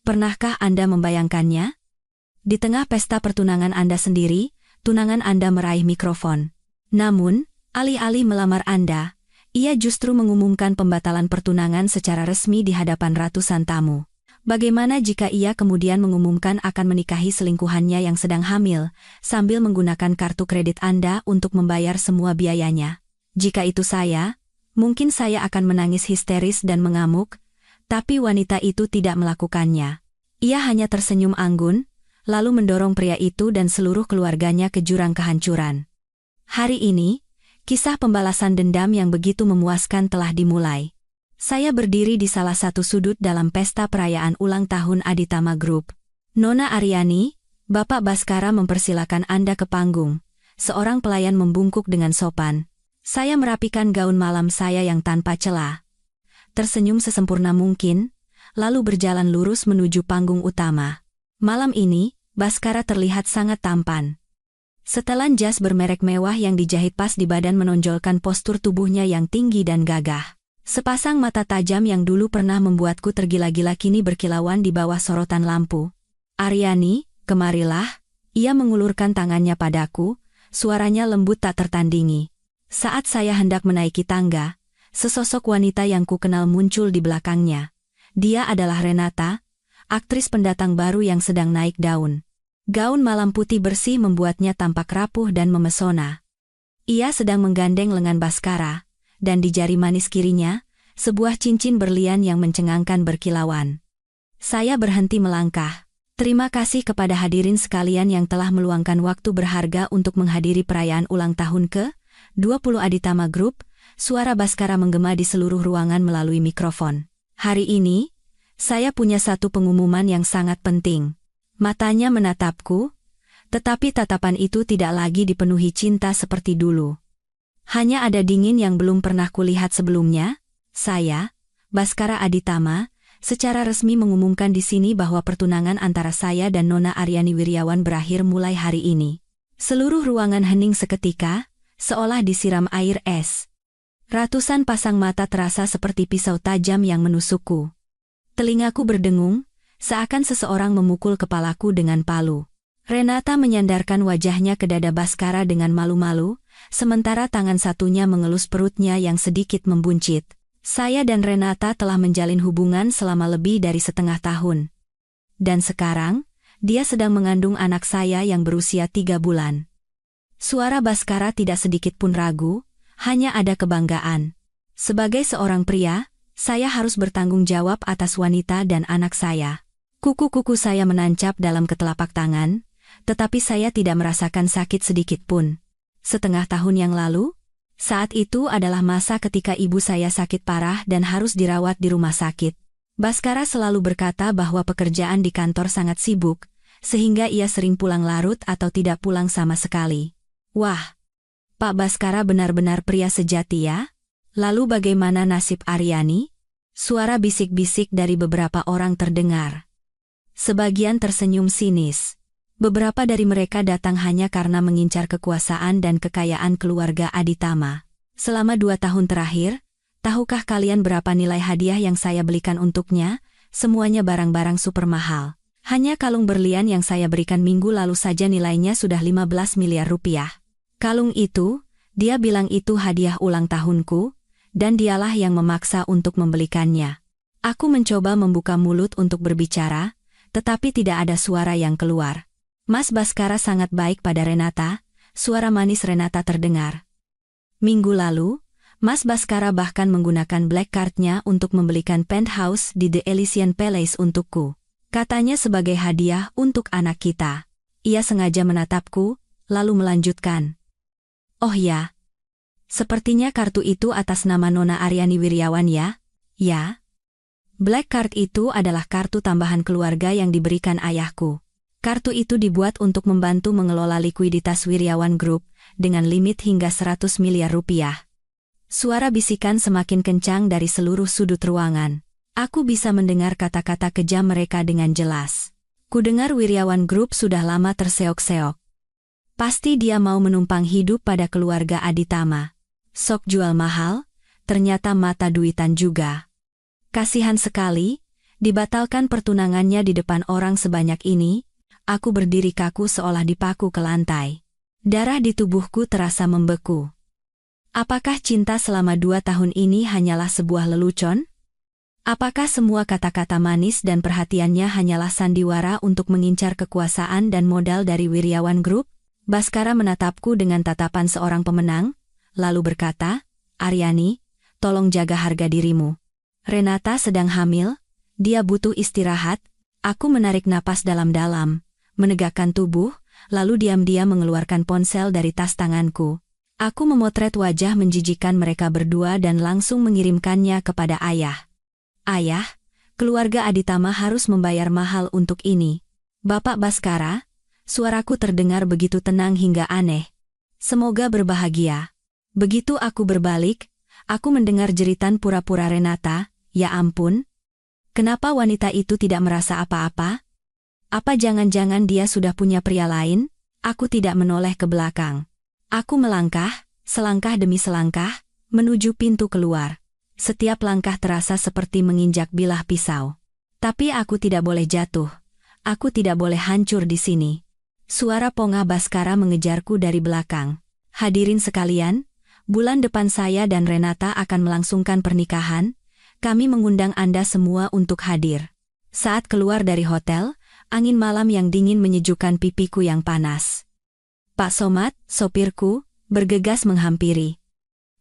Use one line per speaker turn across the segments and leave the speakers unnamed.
Pernahkah Anda membayangkannya? Di tengah pesta pertunangan Anda sendiri, tunangan Anda meraih mikrofon. Namun, alih-alih melamar Anda, ia justru mengumumkan pembatalan pertunangan secara resmi di hadapan ratusan tamu. Bagaimana jika ia kemudian mengumumkan akan menikahi selingkuhannya yang sedang hamil, sambil menggunakan kartu kredit Anda untuk membayar semua biayanya? Jika itu saya, mungkin saya akan menangis histeris dan mengamuk, tapi wanita itu tidak melakukannya. Ia hanya tersenyum anggun, lalu mendorong pria itu dan seluruh keluarganya ke jurang kehancuran. Hari ini, kisah pembalasan dendam yang begitu memuaskan telah dimulai. Saya berdiri di salah satu sudut dalam pesta perayaan ulang tahun Aditama Group. Nona Aryani, Bapak Baskara mempersilakan Anda ke panggung. Seorang pelayan membungkuk dengan sopan. Saya merapikan gaun malam saya yang tanpa celah. Tersenyum sesempurna mungkin, lalu berjalan lurus menuju panggung utama. Malam ini, Baskara terlihat sangat tampan. Setelan jas bermerek mewah yang dijahit pas di badan menonjolkan postur tubuhnya yang tinggi dan gagah. Sepasang mata tajam yang dulu pernah membuatku tergila-gila kini berkilauan di bawah sorotan lampu. Aryani, kemarilah. Ia mengulurkan tangannya padaku, suaranya lembut tak tertandingi. Saat saya hendak menaiki tangga, sesosok wanita yang kukenal muncul di belakangnya. Dia adalah Renata, aktris pendatang baru yang sedang naik daun. Gaun malam putih bersih membuatnya tampak rapuh dan memesona. Ia sedang menggandeng lengan Baskara, dan di jari manis kirinya, sebuah cincin berlian yang mencengangkan berkilauan. Saya berhenti melangkah. Terima kasih kepada hadirin sekalian yang telah meluangkan waktu berharga untuk menghadiri perayaan ulang tahun ke-20 Aditama Group. Suara Baskara menggema di seluruh ruangan melalui mikrofon. Hari ini, saya punya satu pengumuman yang sangat penting. Matanya menatapku, tetapi tatapan itu tidak lagi dipenuhi cinta seperti dulu. Hanya ada dingin yang belum pernah kulihat sebelumnya. Saya, Baskara Aditama, secara resmi mengumumkan di sini bahwa pertunangan antara saya dan Nona Aryani Wiryawan berakhir mulai hari ini. Seluruh ruangan hening seketika, seolah disiram air es. Ratusan pasang mata terasa seperti pisau tajam yang menusukku. Telingaku berdengung, seakan seseorang memukul kepalaku dengan palu. Renata menyandarkan wajahnya ke dada Baskara dengan malu-malu, sementara tangan satunya mengelus perutnya yang sedikit membuncit. Saya dan Renata telah menjalin hubungan selama lebih dari setengah tahun. Dan sekarang, dia sedang mengandung anak saya yang berusia 3 bulan. Suara Baskara tidak sedikit pun ragu, hanya ada kebanggaan. Sebagai seorang pria, saya harus bertanggung jawab atas wanita dan anak saya. Kuku-kuku saya menancap dalam ketelapak tangan, tetapi saya tidak merasakan sakit sedikit pun. Setengah tahun yang lalu, saat itu adalah masa ketika ibu saya sakit parah dan harus dirawat di rumah sakit. Baskara selalu berkata bahwa pekerjaan di kantor sangat sibuk, sehingga ia sering pulang larut atau tidak pulang sama sekali. Wah, Pak Baskara benar-benar pria sejati ya? Lalu bagaimana nasib Aryani? Suara bisik-bisik dari beberapa orang terdengar. Sebagian tersenyum sinis. Beberapa dari mereka datang hanya karena mengincar kekuasaan dan kekayaan keluarga Aditama. Selama 2 tahun terakhir, tahukah kalian berapa nilai hadiah yang saya belikan untuknya? Semuanya barang-barang super mahal. Hanya kalung berlian yang saya berikan minggu lalu saja nilainya sudah 15 miliar rupiah. Kalung itu, dia bilang itu hadiah ulang tahunku, dan dialah yang memaksa untuk membelikannya. Aku mencoba membuka mulut untuk berbicara, tetapi tidak ada suara yang keluar. Mas Baskara sangat baik pada Renata, suara manis Renata terdengar. Minggu lalu, Mas Baskara bahkan menggunakan black card-nya untuk membelikan penthouse di The Elysian Palace untukku. Katanya sebagai hadiah untuk anak kita. Ia sengaja menatapku, lalu melanjutkan. Oh ya, sepertinya kartu itu atas nama Nona Aryani Wiryawan ya? Ya. Black card itu adalah kartu tambahan keluarga yang diberikan ayahku. Kartu itu dibuat untuk membantu mengelola likuiditas Wiryawan Group, dengan limit hingga 100 miliar rupiah. Suara bisikan semakin kencang dari seluruh sudut ruangan. Aku bisa mendengar kata-kata kejam mereka dengan jelas. Kudengar Wiryawan Group sudah lama terseok-seok. Pasti dia mau menumpang hidup pada keluarga Aditama. Sok jual mahal, ternyata mata duitan juga. Kasihan sekali, Dibatalkan pertunangannya di depan orang sebanyak ini, aku berdiri kaku seolah dipaku ke lantai. Darah di tubuhku terasa membeku. Apakah cinta selama 2 tahun ini hanyalah sebuah lelucon? Apakah semua kata-kata manis dan perhatiannya hanyalah sandiwara untuk mengincar kekuasaan dan modal dari Wiryawan Group? Baskara menatapku dengan tatapan seorang pemenang, lalu berkata, "Aryani, tolong jaga harga dirimu. Renata sedang hamil, dia butuh istirahat." Aku menarik napas dalam-dalam, menegakkan tubuh, lalu diam-diam mengeluarkan ponsel dari tas tanganku. Aku memotret wajah menjijikan mereka berdua dan langsung mengirimkannya kepada ayah. "Ayah, keluarga Aditama harus membayar mahal untuk ini." "Bapak Baskara," suaraku terdengar begitu tenang hingga aneh. "Semoga berbahagia." Begitu aku berbalik, aku mendengar jeritan pura-pura Renata, "Ya ampun. Kenapa wanita itu tidak merasa apa-apa? Apa jangan-jangan dia sudah punya pria lain?" Aku tidak menoleh ke belakang. Aku melangkah, selangkah demi selangkah, menuju pintu keluar. Setiap langkah terasa seperti menginjak bilah pisau. Tapi aku tidak boleh jatuh. Aku tidak boleh hancur di sini. Suara Ponga Baskara mengejarku dari belakang. "Hadirin sekalian, bulan depan saya dan Renata akan melangsungkan pernikahan. Kami mengundang Anda semua untuk hadir." Saat keluar dari hotel, angin malam yang dingin menyejukkan pipiku yang panas. Pak Somad, sopirku, bergegas menghampiri.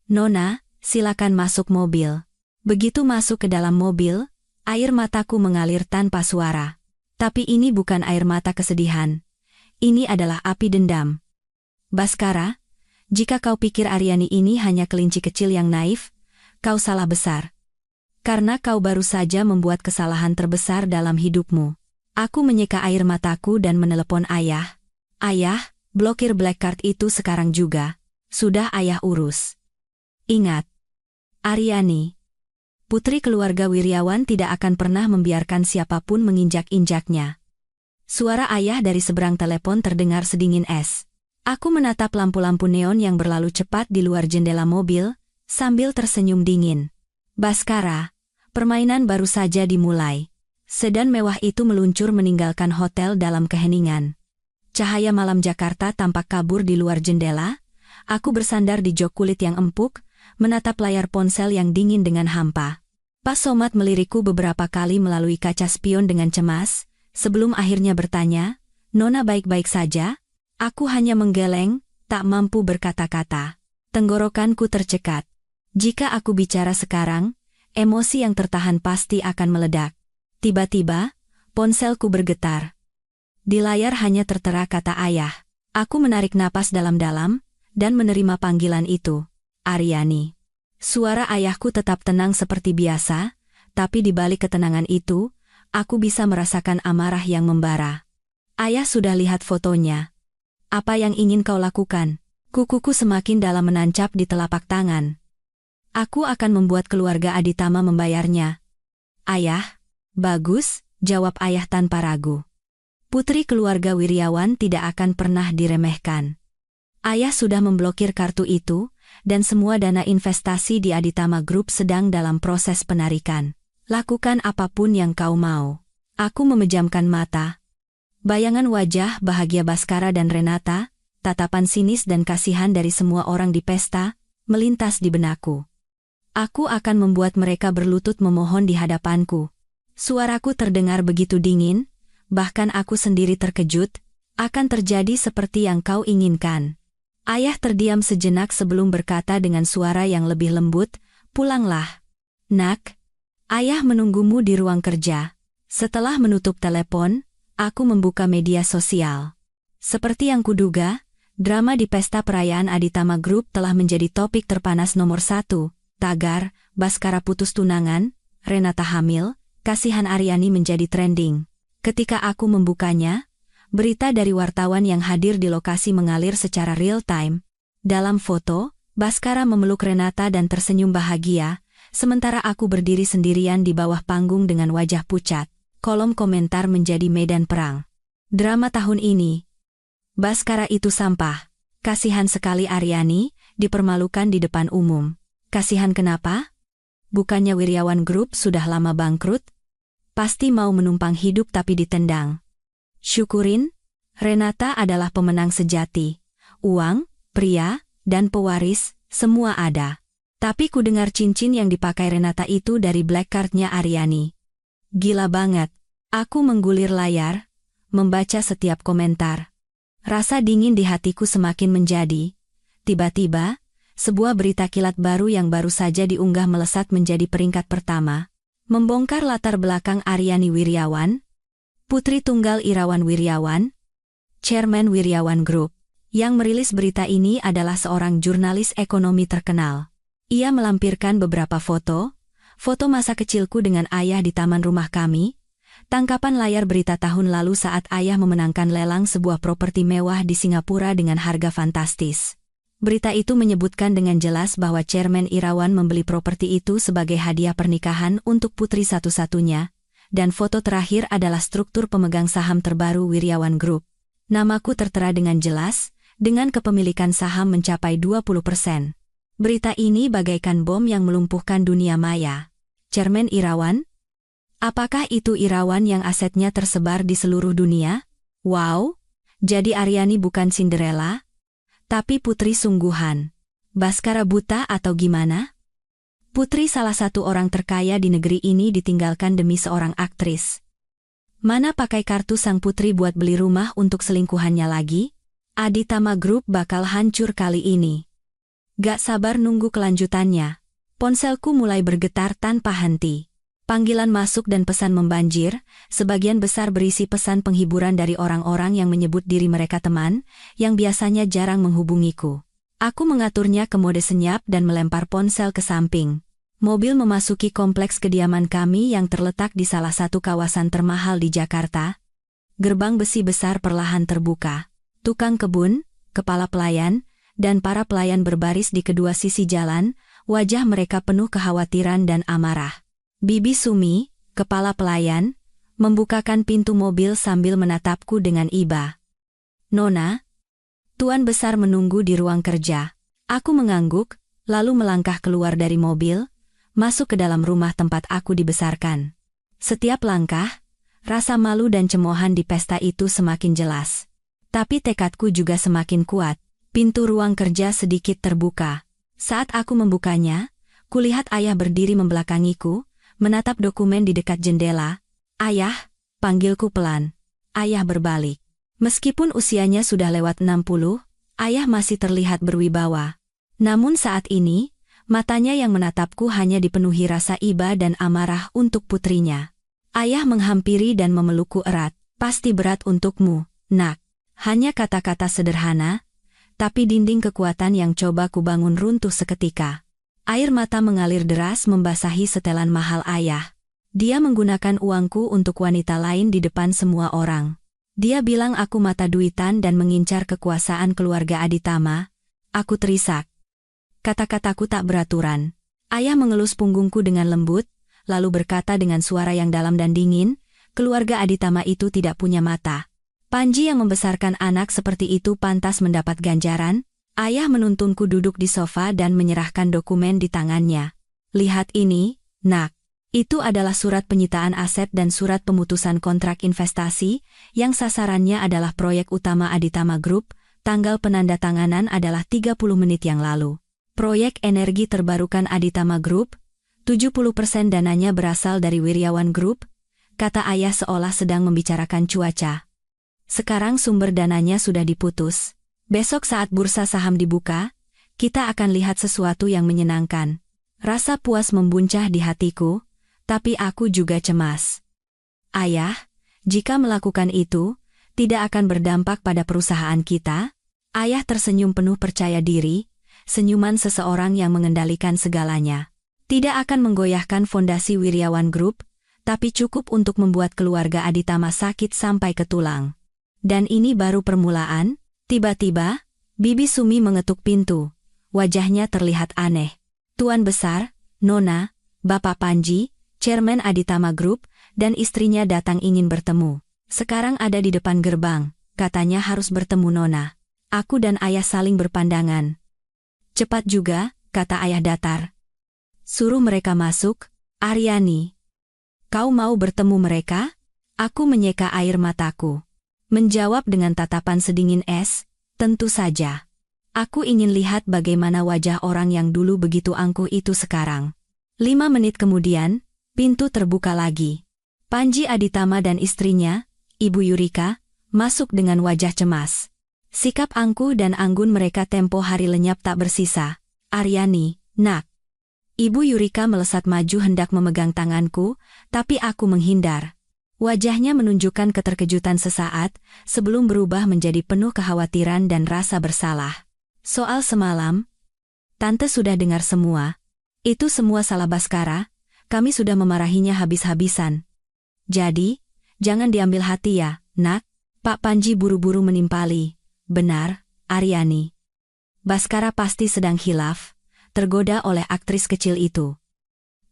"Nona, silakan masuk mobil." Begitu masuk ke dalam mobil, air mataku mengalir tanpa suara. Tapi ini bukan air mata kesedihan. Ini adalah api dendam. "Baskara, jika kau pikir Aryani ini hanya kelinci kecil yang naif, kau salah besar. Karena kau baru saja membuat kesalahan terbesar dalam hidupmu." Aku menyeka air mataku dan menelepon ayah. "Ayah, blokir black card itu sekarang juga. Sudah ayah urus." "Ingat, Aryani, putri keluarga Wiryawan tidak akan pernah membiarkan siapapun menginjak-injaknya." Suara ayah dari seberang telepon terdengar sedingin es. Aku menatap lampu-lampu neon yang berlalu cepat di luar jendela mobil, sambil tersenyum dingin. "Baskara, permainan baru saja dimulai." Sedan mewah itu meluncur meninggalkan hotel dalam keheningan. Cahaya malam Jakarta tampak kabur di luar jendela. Aku bersandar di jok kulit yang empuk, menatap layar ponsel yang dingin dengan hampa. Pak Somad melirikku beberapa kali melalui kaca spion dengan cemas, sebelum akhirnya bertanya, "Nona baik-baik saja?" Aku hanya menggeleng, tak mampu berkata-kata. Tenggorokanku tercekat. Jika aku bicara sekarang, emosi yang tertahan pasti akan meledak. Tiba-tiba, ponselku bergetar. Di layar hanya tertera kata ayah. Aku menarik napas dalam-dalam, dan menerima panggilan itu. "Aryani." Suara ayahku tetap tenang seperti biasa, tapi di balik ketenangan itu, aku bisa merasakan amarah yang membara. "Ayah sudah lihat fotonya. Apa yang ingin kau lakukan?" Kukuku semakin dalam menancap di telapak tangan. "Aku akan membuat keluarga Aditama membayarnya." "Ayah?" "Bagus," jawab ayah tanpa ragu. "Putri keluarga Wiryawan tidak akan pernah diremehkan." Ayah sudah memblokir kartu itu, dan semua dana investasi di Aditama Group sedang dalam proses penarikan. "Lakukan apapun yang kau mau." Aku memejamkan mata. Bayangan wajah bahagia Baskara dan Renata, tatapan sinis dan kasihan dari semua orang di pesta, melintas di benakku. Aku akan membuat mereka berlutut memohon di hadapanku. Suaraku terdengar begitu dingin, bahkan aku sendiri terkejut. "Akan terjadi seperti yang kau inginkan." Ayah terdiam sejenak sebelum berkata dengan suara yang lebih lembut, "Pulanglah, Nak. Ayah menunggumu di ruang kerja." Setelah menutup telepon, aku membuka media sosial. Seperti yang kuduga, drama di pesta perayaan Aditama Group telah menjadi topik terpanas nomor 1. Tagar, Baskara putus tunangan, Renata hamil, kasihan Aryani menjadi trending. Ketika aku membukanya, berita dari wartawan yang hadir di lokasi mengalir secara real time. Dalam foto, Baskara memeluk Renata dan tersenyum bahagia, sementara aku berdiri sendirian di bawah panggung dengan wajah pucat. Kolom komentar menjadi medan perang. Drama tahun ini. Baskara itu sampah. Kasihan sekali Aryani, dipermalukan di depan umum. Kasihan kenapa? Bukannya Wiryawan Group sudah lama bangkrut? Pasti mau menumpang hidup tapi ditendang. Syukurin, Renata adalah pemenang sejati. Uang, pria, dan pewaris, semua ada. Tapi ku dengar cincin yang dipakai Renata itu dari black card-nya Aryani. Gila banget. Aku menggulir layar, membaca setiap komentar. Rasa dingin di hatiku semakin menjadi. Tiba-tiba, sebuah berita kilat baru yang baru saja diunggah melesat menjadi peringkat pertama. Membongkar latar belakang Aryani Wirjawan, putri tunggal Irawan Wirjawan, Chairman Wirjawan Group. Yang merilis berita ini adalah seorang jurnalis ekonomi terkenal. Ia melampirkan beberapa foto masa kecilku dengan ayah di taman rumah kami, tangkapan layar berita tahun lalu saat ayah memenangkan lelang sebuah properti mewah di Singapura dengan harga fantastis. Berita itu menyebutkan dengan jelas bahwa Chairman Irawan membeli properti itu sebagai hadiah pernikahan untuk putri satu-satunya, dan foto terakhir adalah struktur pemegang saham terbaru Wirjawan Group. Namaku tertera dengan jelas, dengan kepemilikan saham mencapai 20%. Berita ini bagaikan bom yang melumpuhkan dunia maya. Chairman Irawan? Apakah itu Irawan yang asetnya tersebar di seluruh dunia? Wow, jadi Aryani bukan Cinderella, tapi putri sungguhan. Baskara buta atau gimana? Putri salah satu orang terkaya di negeri ini ditinggalkan demi seorang aktris. Mana pakai kartu sang putri buat beli rumah untuk selingkuhannya lagi? Aditama Group bakal hancur kali ini. Gak sabar nunggu kelanjutannya. Ponselku mulai bergetar tanpa henti. Panggilan masuk dan pesan membanjir, sebagian besar berisi pesan penghiburan dari orang-orang yang menyebut diri mereka teman, yang biasanya jarang menghubungiku. Aku mengaturnya ke mode senyap dan melempar ponsel ke samping. Mobil memasuki kompleks kediaman kami yang terletak di salah satu kawasan termahal di Jakarta. Gerbang besi besar perlahan terbuka. Tukang kebun, kepala pelayan, dan para pelayan berbaris di kedua sisi jalan, wajah mereka penuh kekhawatiran dan amarah. Bibi Sumi, kepala pelayan, membukakan pintu mobil sambil menatapku dengan iba. Nona, Tuan Besar menunggu di ruang kerja. Aku mengangguk, lalu melangkah keluar dari mobil, masuk ke dalam rumah tempat aku dibesarkan. Setiap langkah, rasa malu dan cemoohan di pesta itu semakin jelas. Tapi tekadku juga semakin kuat. Pintu ruang kerja sedikit terbuka. Saat aku membukanya, kulihat ayah berdiri membelakangiku, menatap dokumen di dekat jendela. Ayah, panggilku pelan. Ayah berbalik. Meskipun usianya sudah lewat 60, ayah masih terlihat berwibawa. Namun saat ini, matanya yang menatapku hanya dipenuhi rasa iba dan amarah untuk putrinya. Ayah menghampiri dan memelukku erat. Pasti berat untukmu, nak. Hanya kata-kata sederhana, tapi dinding kekuatan yang coba kubangun runtuh seketika. Air mata mengalir deras membasahi setelan mahal ayah. Dia menggunakan uangku untuk wanita lain di depan semua orang. Dia bilang aku mata duitan dan mengincar kekuasaan keluarga Aditama. Aku terisak. Kata-kataku tak beraturan. Ayah mengelus punggungku dengan lembut, lalu berkata dengan suara yang dalam dan dingin, keluarga Aditama itu tidak punya mata. Panji yang membesarkan anak seperti itu pantas mendapat ganjaran. Ayah menuntunku duduk di sofa dan menyerahkan dokumen di tangannya. Lihat ini, nak. Itu adalah surat penyitaan aset dan surat pemutusan kontrak investasi, yang sasarannya adalah proyek utama Aditama Group. Tanggal penandatanganan adalah 30 menit yang lalu. Proyek energi terbarukan Aditama Group, 70% dananya berasal dari Wirjawan Group, kata ayah seolah sedang membicarakan cuaca. Sekarang sumber dananya sudah diputus. Besok saat bursa saham dibuka, kita akan lihat sesuatu yang menyenangkan. Rasa puas membuncah di hatiku, tapi aku juga cemas. Ayah, jika melakukan itu, tidak akan berdampak pada perusahaan kita? Ayah tersenyum penuh percaya diri, senyuman seseorang yang mengendalikan segalanya. Tidak akan menggoyahkan fondasi Wirjawan Group, tapi cukup untuk membuat keluarga Aditama sakit sampai ke tulang. Dan ini baru permulaan. Tiba-tiba, Bibi Sumi mengetuk pintu. Wajahnya terlihat aneh. Tuan Besar, Nona, Bapak Panji, Chairman Aditama Group, dan istrinya datang ingin bertemu. Sekarang ada di depan gerbang, katanya harus bertemu Nona. Aku dan ayah saling berpandangan. Cepat juga, kata ayah datar. Suruh mereka masuk, Aryani. Kau mau bertemu mereka? Aku menyeka air mataku. Menjawab dengan tatapan sedingin es, tentu saja. Aku ingin lihat bagaimana wajah orang yang dulu begitu angkuh itu sekarang. 5 menit kemudian, pintu terbuka lagi. Panji Aditama dan istrinya, Ibu Yurika, masuk dengan wajah cemas. Sikap angkuh dan anggun mereka tempo hari lenyap tak bersisa. Aryani, nak. Ibu Yurika melesat maju hendak memegang tanganku, tapi aku menghindar. Wajahnya menunjukkan keterkejutan sesaat, sebelum berubah menjadi penuh kekhawatiran dan rasa bersalah. Soal semalam, Tante sudah dengar semua. Itu semua salah Baskara, kami sudah memarahinya habis-habisan. Jadi, jangan diambil hati ya, nak. Pak Panji buru-buru menimpali. Benar, Aryani. Baskara pasti sedang khilaf, tergoda oleh aktris kecil itu.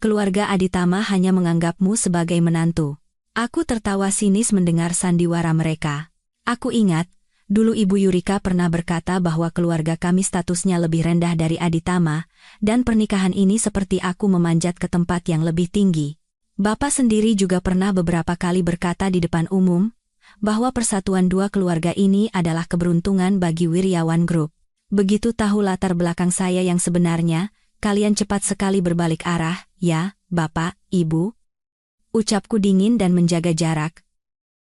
Keluarga Aditama hanya menganggapmu sebagai menantu. Aku tertawa sinis mendengar sandiwara mereka. Aku ingat, dulu Ibu Yurika pernah berkata bahwa keluarga kami statusnya lebih rendah dari Aditama, dan pernikahan ini seperti aku memanjat ke tempat yang lebih tinggi. Bapak sendiri juga pernah beberapa kali berkata di depan umum, bahwa persatuan dua keluarga ini adalah keberuntungan bagi Wiryawan Group. Begitu tahu latar belakang saya yang sebenarnya, kalian cepat sekali berbalik arah, ya, Bapak, Ibu. Ucapku dingin dan menjaga jarak.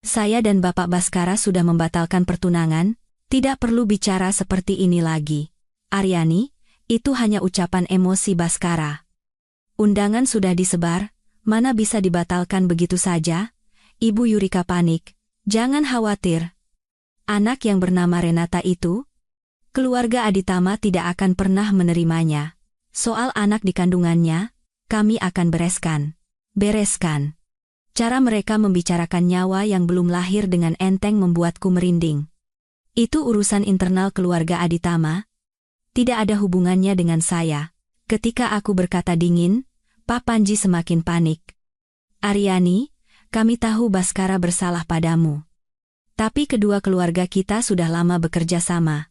Saya dan Bapak Baskara sudah membatalkan pertunangan, tidak perlu bicara seperti ini lagi. Aryani, itu hanya ucapan emosi Baskara. Undangan sudah disebar, mana bisa dibatalkan begitu saja? Ibu Yurika panik. Jangan khawatir. Anak yang bernama Renata itu, keluarga Aditama tidak akan pernah menerimanya. Soal anak di kandungannya, kami akan bereskan. Cara mereka membicarakan nyawa yang belum lahir dengan enteng membuatku merinding. Itu urusan internal keluarga Aditama. Tidak ada hubungannya dengan saya. Ketika aku berkata dingin, Pak Panji semakin panik. Aryani, kami tahu Baskara bersalah padamu. Tapi kedua keluarga kita sudah lama bekerja sama.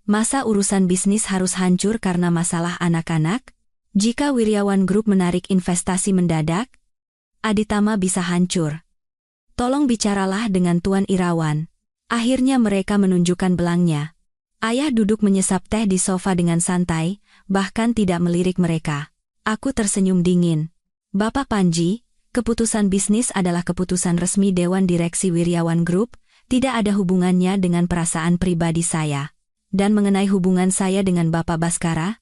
Masa urusan bisnis harus hancur karena masalah anak-anak? Jika Wiryawan Group menarik investasi mendadak, Aditama bisa hancur. Tolong bicaralah dengan Tuan Irawan. Akhirnya mereka menunjukkan belangnya. Ayah duduk menyesap teh di sofa dengan santai, bahkan tidak melirik mereka. Aku tersenyum dingin. Bapak Panji, keputusan bisnis adalah keputusan resmi Dewan Direksi Wiryawan Group, tidak ada hubungannya dengan perasaan pribadi saya. Dan mengenai hubungan saya dengan Bapak Baskara,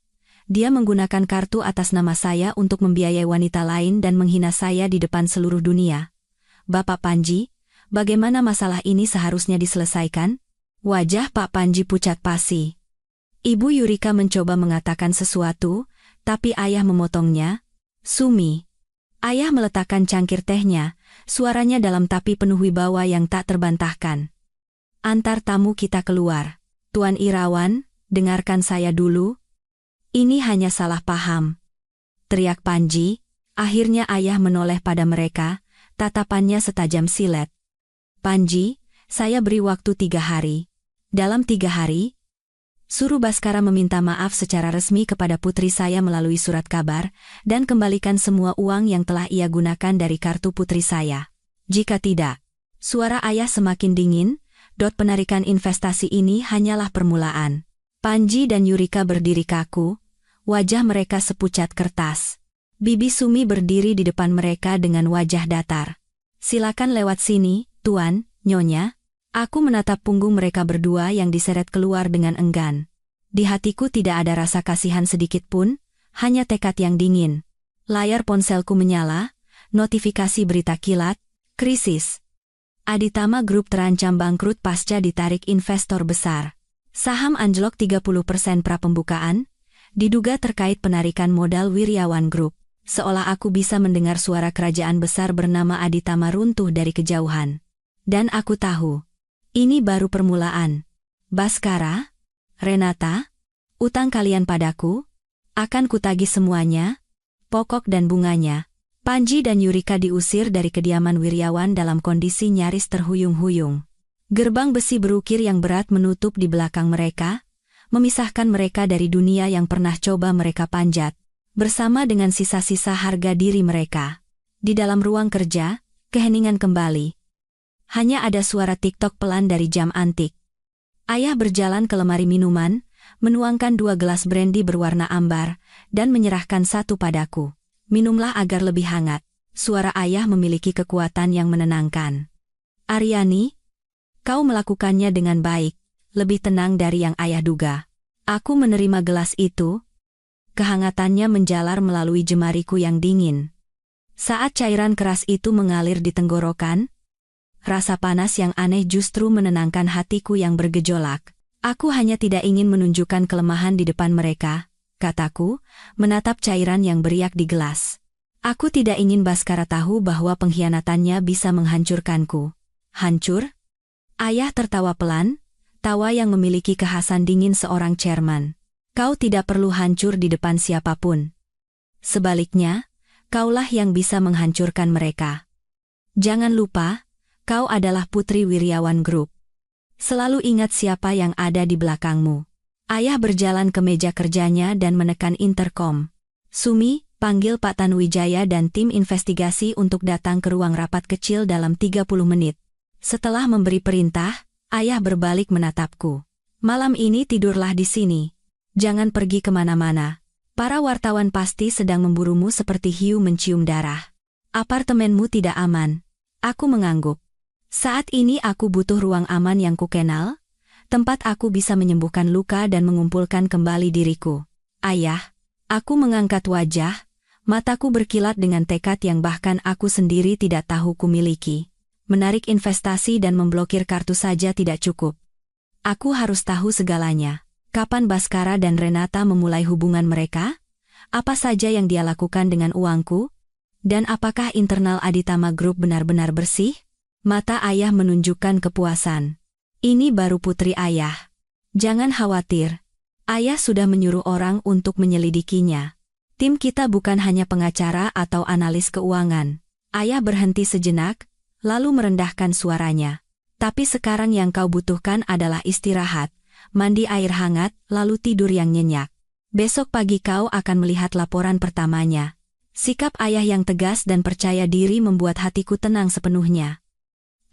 dia menggunakan kartu atas nama saya untuk membiayai wanita lain dan menghina saya di depan seluruh dunia. Bapak Panji, bagaimana masalah ini seharusnya diselesaikan? Wajah Pak Panji pucat pasi. Ibu Yurika mencoba mengatakan sesuatu, tapi ayah memotongnya. Sumi. Ayah meletakkan cangkir tehnya, suaranya dalam tapi penuh wibawa yang tak terbantahkan. Antar tamu kita keluar. Tuan Irawan, dengarkan saya dulu. Ini hanya salah paham. Teriak Panji, akhirnya ayah menoleh pada mereka, tatapannya setajam silet. Panji, saya beri waktu 3 hari. Dalam 3 hari, suruh Baskara meminta maaf secara resmi kepada putri saya melalui surat kabar, dan kembalikan semua uang yang telah ia gunakan dari kartu putri saya. Jika tidak, suara ayah semakin dingin, penarikan investasi ini hanyalah permulaan. Panji dan Yurika berdiri kaku, wajah mereka sepucat kertas. Bibi Sumi berdiri di depan mereka dengan wajah datar. Silakan lewat sini, Tuan, Nyonya. Aku menatap punggung mereka berdua yang diseret keluar dengan enggan. Di hatiku tidak ada rasa kasihan sedikit pun, hanya tekad yang dingin. Layar ponselku menyala, notifikasi berita kilat, krisis. Aditama Group terancam bangkrut pasca ditarik investor besar. Saham anjlok 30% pra-pembukaan, diduga terkait penarikan modal Wiryawan Group. Seolah aku bisa mendengar suara kerajaan besar bernama Aditama runtuh dari kejauhan. Dan aku tahu, ini baru permulaan. Baskara, Renata, utang kalian padaku, akan kutagih semuanya, pokok dan bunganya. Panji dan Yurika diusir dari kediaman Wiryawan dalam kondisi nyaris terhuyung-huyung. Gerbang besi berukir yang berat menutup di belakang mereka, memisahkan mereka dari dunia yang pernah coba mereka panjat, bersama dengan sisa-sisa harga diri mereka. Di dalam ruang kerja, keheningan kembali. Hanya ada suara TikTok pelan dari jam antik. Ayah berjalan ke lemari minuman, menuangkan 2 gelas brandy berwarna ambar, dan menyerahkan satu padaku. Minumlah agar lebih hangat. Suara ayah memiliki kekuatan yang menenangkan. Aryani, kau melakukannya dengan baik, lebih tenang dari yang ayah duga. Aku menerima gelas itu. Kehangatannya menjalar melalui jemariku yang dingin. Saat cairan keras itu mengalir di tenggorokan, rasa panas yang aneh justru menenangkan hatiku yang bergejolak. Aku hanya tidak ingin menunjukkan kelemahan di depan mereka, kataku, menatap cairan yang beriak di gelas. Aku tidak ingin Baskara tahu bahwa pengkhianatannya bisa menghancurkanku. Hancur? Ayah tertawa pelan, tawa yang memiliki kekhasan dingin seorang chairman. Kau tidak perlu hancur di depan siapapun. Sebaliknya, kaulah yang bisa menghancurkan mereka. Jangan lupa, kau adalah Putri Wiryawan Group. Selalu ingat siapa yang ada di belakangmu. Ayah berjalan ke meja kerjanya dan menekan intercom. Sumi, panggil Pak Tanuwijaya dan tim investigasi untuk datang ke ruang rapat kecil dalam 30 menit. Setelah memberi perintah, ayah berbalik menatapku. Malam ini tidurlah di sini. Jangan pergi kemana-mana. Para wartawan pasti sedang memburumu seperti hiu mencium darah. Apartemenmu tidak aman. Aku mengangguk. Saat ini aku butuh ruang aman yang kukenal, tempat aku bisa menyembuhkan luka dan mengumpulkan kembali diriku. Ayah, aku mengangkat wajah, mataku berkilat dengan tekad yang bahkan aku sendiri tidak tahu kumiliki. Menarik investasi dan memblokir kartu saja tidak cukup. Aku harus tahu segalanya. Kapan Baskara dan Renata memulai hubungan mereka? Apa saja yang dia lakukan dengan uangku? Dan apakah internal Aditama Group benar-benar bersih? Mata ayah menunjukkan kepuasan. Ini baru putri ayah. Jangan khawatir. Ayah sudah menyuruh orang untuk menyelidikinya. Tim kita bukan hanya pengacara atau analis keuangan. Ayah berhenti sejenak, lalu merendahkan suaranya. Tapi sekarang yang kau butuhkan adalah istirahat. Mandi air hangat, lalu tidur yang nyenyak. Besok pagi kau akan melihat laporan pertamanya. Sikap ayah yang tegas dan percaya diri membuat hatiku tenang sepenuhnya.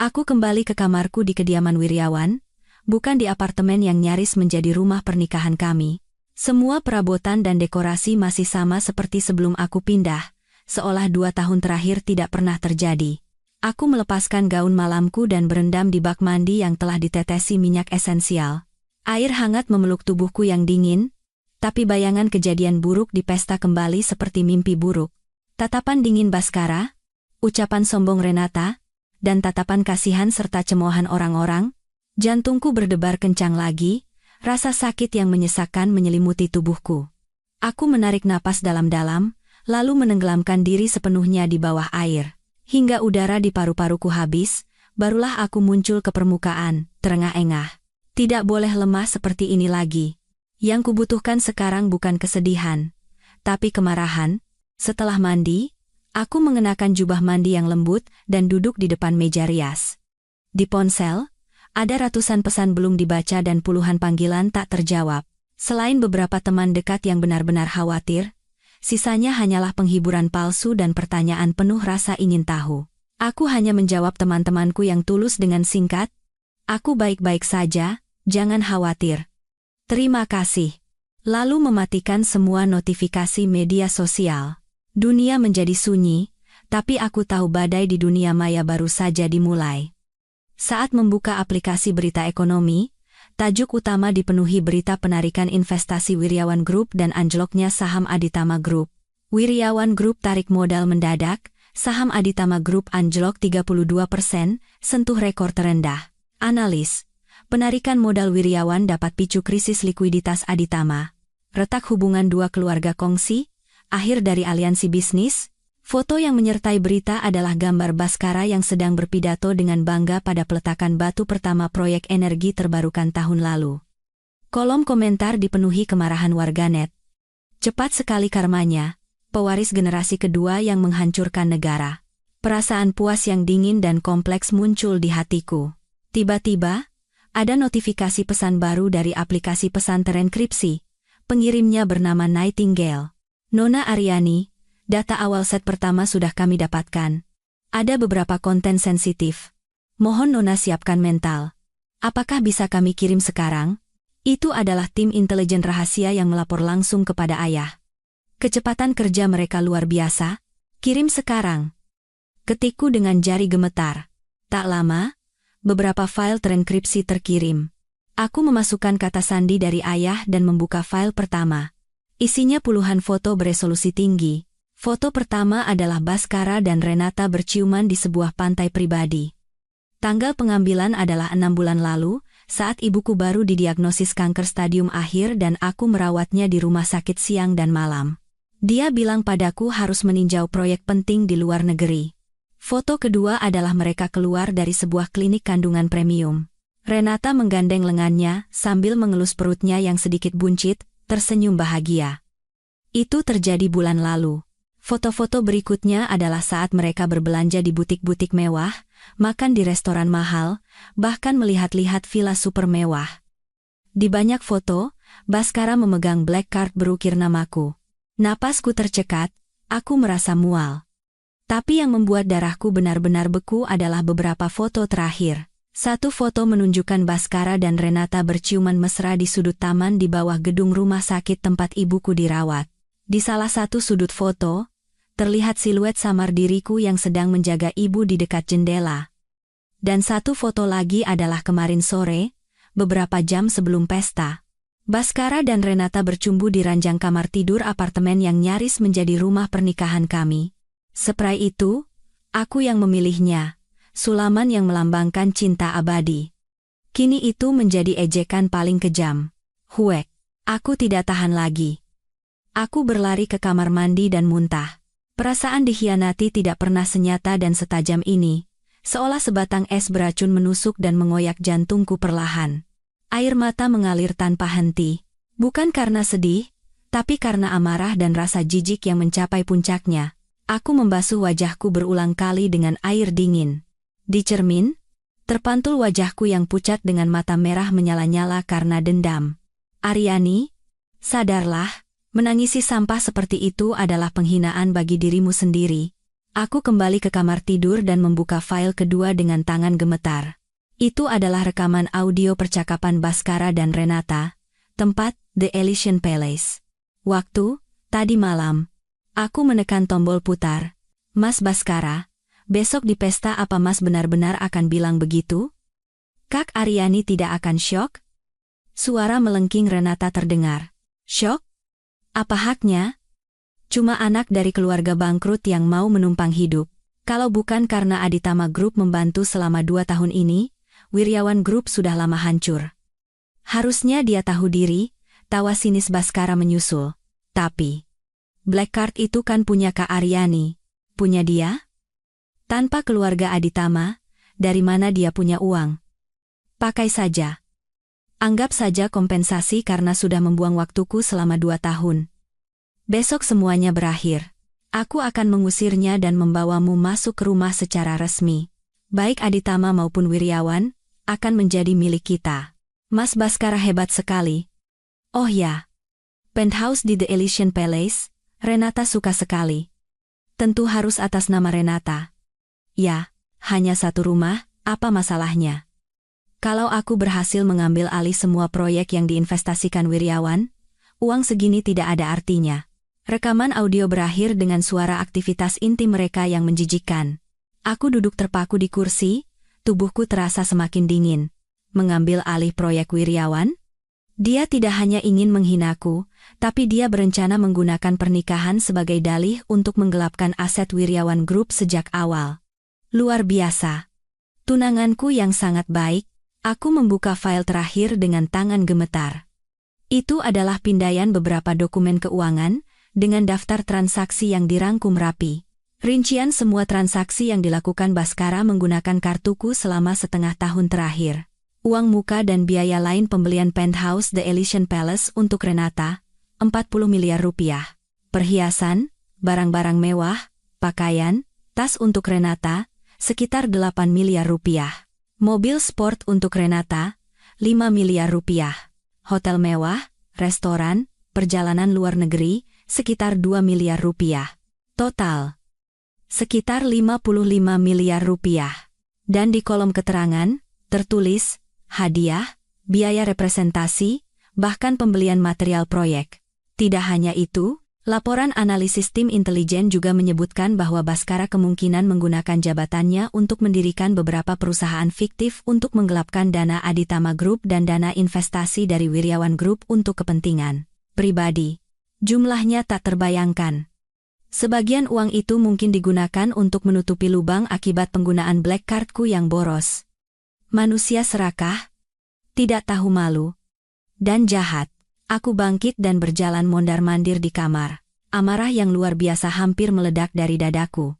Aku kembali ke kamarku di kediaman Wiryawan, bukan di apartemen yang nyaris menjadi rumah pernikahan kami. Semua perabotan dan dekorasi masih sama seperti sebelum aku pindah, seolah 2 tahun terakhir tidak pernah terjadi. Aku melepaskan gaun malamku dan berendam di bak mandi yang telah ditetesi minyak esensial. Air hangat memeluk tubuhku yang dingin, tapi bayangan kejadian buruk di pesta kembali seperti mimpi buruk. Tatapan dingin Baskara, ucapan sombong Renata, dan tatapan kasihan serta cemoohan orang-orang, jantungku berdebar kencang lagi, rasa sakit yang menyesakkan menyelimuti tubuhku. Aku menarik napas dalam-dalam, lalu menenggelamkan diri sepenuhnya di bawah air. Hingga udara di paru-paruku habis, barulah aku muncul ke permukaan, terengah-engah. Tidak boleh lemah seperti ini lagi. Yang kubutuhkan sekarang bukan kesedihan, tapi kemarahan. Setelah mandi, aku mengenakan jubah mandi yang lembut dan duduk di depan meja rias. Di ponsel, ada ratusan pesan belum dibaca dan puluhan panggilan tak terjawab. Selain beberapa teman dekat yang benar-benar khawatir, sisanya hanyalah penghiburan palsu dan pertanyaan penuh rasa ingin tahu. Aku hanya menjawab teman-temanku yang tulus dengan singkat, "Aku baik-baik saja. Jangan khawatir. Terima kasih." Lalu mematikan semua notifikasi media sosial. Dunia menjadi sunyi, tapi aku tahu badai di dunia maya baru saja dimulai. Saat membuka aplikasi berita ekonomi, tajuk utama dipenuhi berita penarikan investasi Wiryawan Group dan anjloknya saham Aditama Group. Wiryawan Group tarik modal mendadak, saham Aditama Group anjlok 32%, sentuh rekor terendah. Analis. Penarikan modal Wiryawan dapat picu krisis likuiditas Aditama. Retak hubungan dua keluarga kongsi, akhir dari aliansi bisnis. Foto yang menyertai berita adalah gambar Baskara yang sedang berpidato dengan bangga pada peletakan batu pertama proyek energi terbarukan tahun lalu. Kolom komentar dipenuhi kemarahan warganet. Cepat sekali karmanya, pewaris generasi kedua yang menghancurkan negara. Perasaan puas yang dingin dan kompleks muncul di hatiku. Tiba-tiba, ada notifikasi pesan baru dari aplikasi pesan terenkripsi. Pengirimnya bernama Nightingale. Nona Aryani, Data awal set pertama sudah kami dapatkan. Ada beberapa konten sensitif. Mohon Nona siapkan mental. Apakah bisa kami kirim sekarang? Itu adalah tim intelijen rahasia yang melapor langsung kepada ayah. Kecepatan kerja mereka luar biasa. Kirim sekarang. Ketikku dengan jari gemetar. Tak lama, beberapa file terenkripsi terkirim. Aku memasukkan kata sandi dari ayah dan membuka file pertama. Isinya puluhan foto beresolusi tinggi. Foto pertama adalah Bhaskara dan Renata berciuman di sebuah pantai pribadi. Tanggal pengambilan adalah 6 bulan lalu, saat ibuku baru didiagnosis kanker stadium akhir dan aku merawatnya di rumah sakit siang dan malam. Dia bilang padaku harus meninjau proyek penting di luar negeri. Foto kedua adalah mereka keluar dari sebuah klinik kandungan premium. Renata menggandeng lengannya sambil mengelus perutnya yang sedikit buncit, tersenyum bahagia. Itu terjadi bulan lalu. Foto-foto berikutnya adalah saat mereka berbelanja di butik-butik mewah, makan di restoran mahal, bahkan melihat-lihat villa super mewah. Di banyak foto, Bhaskara memegang black card berukir namaku. Napasku tercekat, aku merasa mual. Tapi yang membuat darahku benar-benar beku adalah beberapa foto terakhir. Satu foto menunjukkan Bhaskara dan Renata berciuman mesra di sudut taman di bawah gedung rumah sakit tempat ibuku dirawat. Di salah satu sudut foto, terlihat siluet samar diriku yang sedang menjaga ibu di dekat jendela. Dan satu foto lagi adalah kemarin sore, beberapa jam sebelum pesta. Bhaskara dan Renata bercumbu di ranjang kamar tidur apartemen yang nyaris menjadi rumah pernikahan kami. Spray itu, aku yang memilihnya, sulaman yang melambangkan cinta abadi. Kini itu menjadi ejekan paling kejam. Huek, aku tidak tahan lagi. Aku berlari ke kamar mandi dan muntah. Perasaan dikhianati tidak pernah senyata dan setajam ini, seolah sebatang es beracun menusuk dan mengoyak jantungku perlahan. Air mata mengalir tanpa henti, bukan karena sedih, tapi karena amarah dan rasa jijik yang mencapai puncaknya. Aku membasuh wajahku berulang kali dengan air dingin. Di cermin, terpantul wajahku yang pucat dengan mata merah menyala-nyala karena dendam. Aryani, sadarlah. Menangisi sampah seperti itu adalah penghinaan bagi dirimu sendiri. Aku kembali ke kamar tidur dan membuka file kedua dengan tangan gemetar. Itu adalah rekaman audio percakapan Bhaskara dan Renata, tempat The Elysian Palace. Waktu, tadi malam. Aku menekan tombol putar. Mas Bhaskara, besok di pesta apa Mas benar-benar akan bilang begitu? Kak Aryani tidak akan syok? Suara melengking Renata terdengar. Syok? Apa haknya? Cuma anak dari keluarga bangkrut yang mau menumpang hidup. Kalau bukan karena Aditama Group membantu selama 2 tahun ini, Wiryawan Group sudah lama hancur. Harusnya dia tahu diri, tawa sinis Bhaskara menyusul. Tapi, black card itu kan punya Kak Aryani. Punya dia? Tanpa keluarga Aditama, dari mana dia punya uang? Pakai saja. Anggap saja kompensasi karena sudah membuang waktuku selama 2 tahun. Besok semuanya berakhir. Aku akan mengusirnya dan membawamu masuk ke rumah secara resmi. Baik Aditama maupun Wiryawan, akan menjadi milik kita. Mas Bhaskara hebat sekali. Oh ya. Penthouse di The Elysian Palace, Renata suka sekali. Tentu harus atas nama Renata. Ya, hanya satu rumah, apa masalahnya? Kalau aku berhasil mengambil alih semua proyek yang diinvestasikan Wiryawan, uang segini tidak ada artinya. Rekaman audio berakhir dengan suara aktivitas intim mereka yang menjijikkan. Aku duduk terpaku di kursi, tubuhku terasa semakin dingin. Mengambil alih proyek Wiryawan? Dia tidak hanya ingin menghinaku, tapi dia berencana menggunakan pernikahan sebagai dalih untuk menggelapkan aset Wiryawan Group sejak awal. Luar biasa. Tunanganku yang sangat baik. Aku membuka file terakhir dengan tangan gemetar. Itu adalah pindaian beberapa dokumen keuangan, dengan daftar transaksi yang dirangkum rapi. Rincian semua transaksi yang dilakukan Bhaskara menggunakan kartuku selama setengah tahun terakhir. Uang muka dan biaya lain pembelian penthouse The Elysian Palace untuk Renata, 40 miliar rupiah. Perhiasan, barang-barang mewah, pakaian, tas untuk Renata, sekitar 8 miliar rupiah. Mobil sport untuk Renata, 5 miliar rupiah. Hotel mewah, restoran, perjalanan luar negeri, sekitar 2 miliar rupiah. Total sekitar 55 miliar rupiah. Dan di kolom keterangan, tertulis, hadiah, biaya representasi, bahkan pembelian material proyek. Tidak hanya itu, laporan analisis tim intelijen juga menyebutkan bahwa Baskara kemungkinan menggunakan jabatannya untuk mendirikan beberapa perusahaan fiktif untuk menggelapkan dana Aditama Group dan dana investasi dari Wirjawan Group untuk kepentingan pribadi. Jumlahnya tak terbayangkan. Sebagian uang itu mungkin digunakan untuk menutupi lubang akibat penggunaan black cardku yang boros. Manusia serakah, tidak tahu malu, dan jahat. Aku bangkit dan berjalan mondar-mandir di kamar. Amarah yang luar biasa hampir meledak dari dadaku.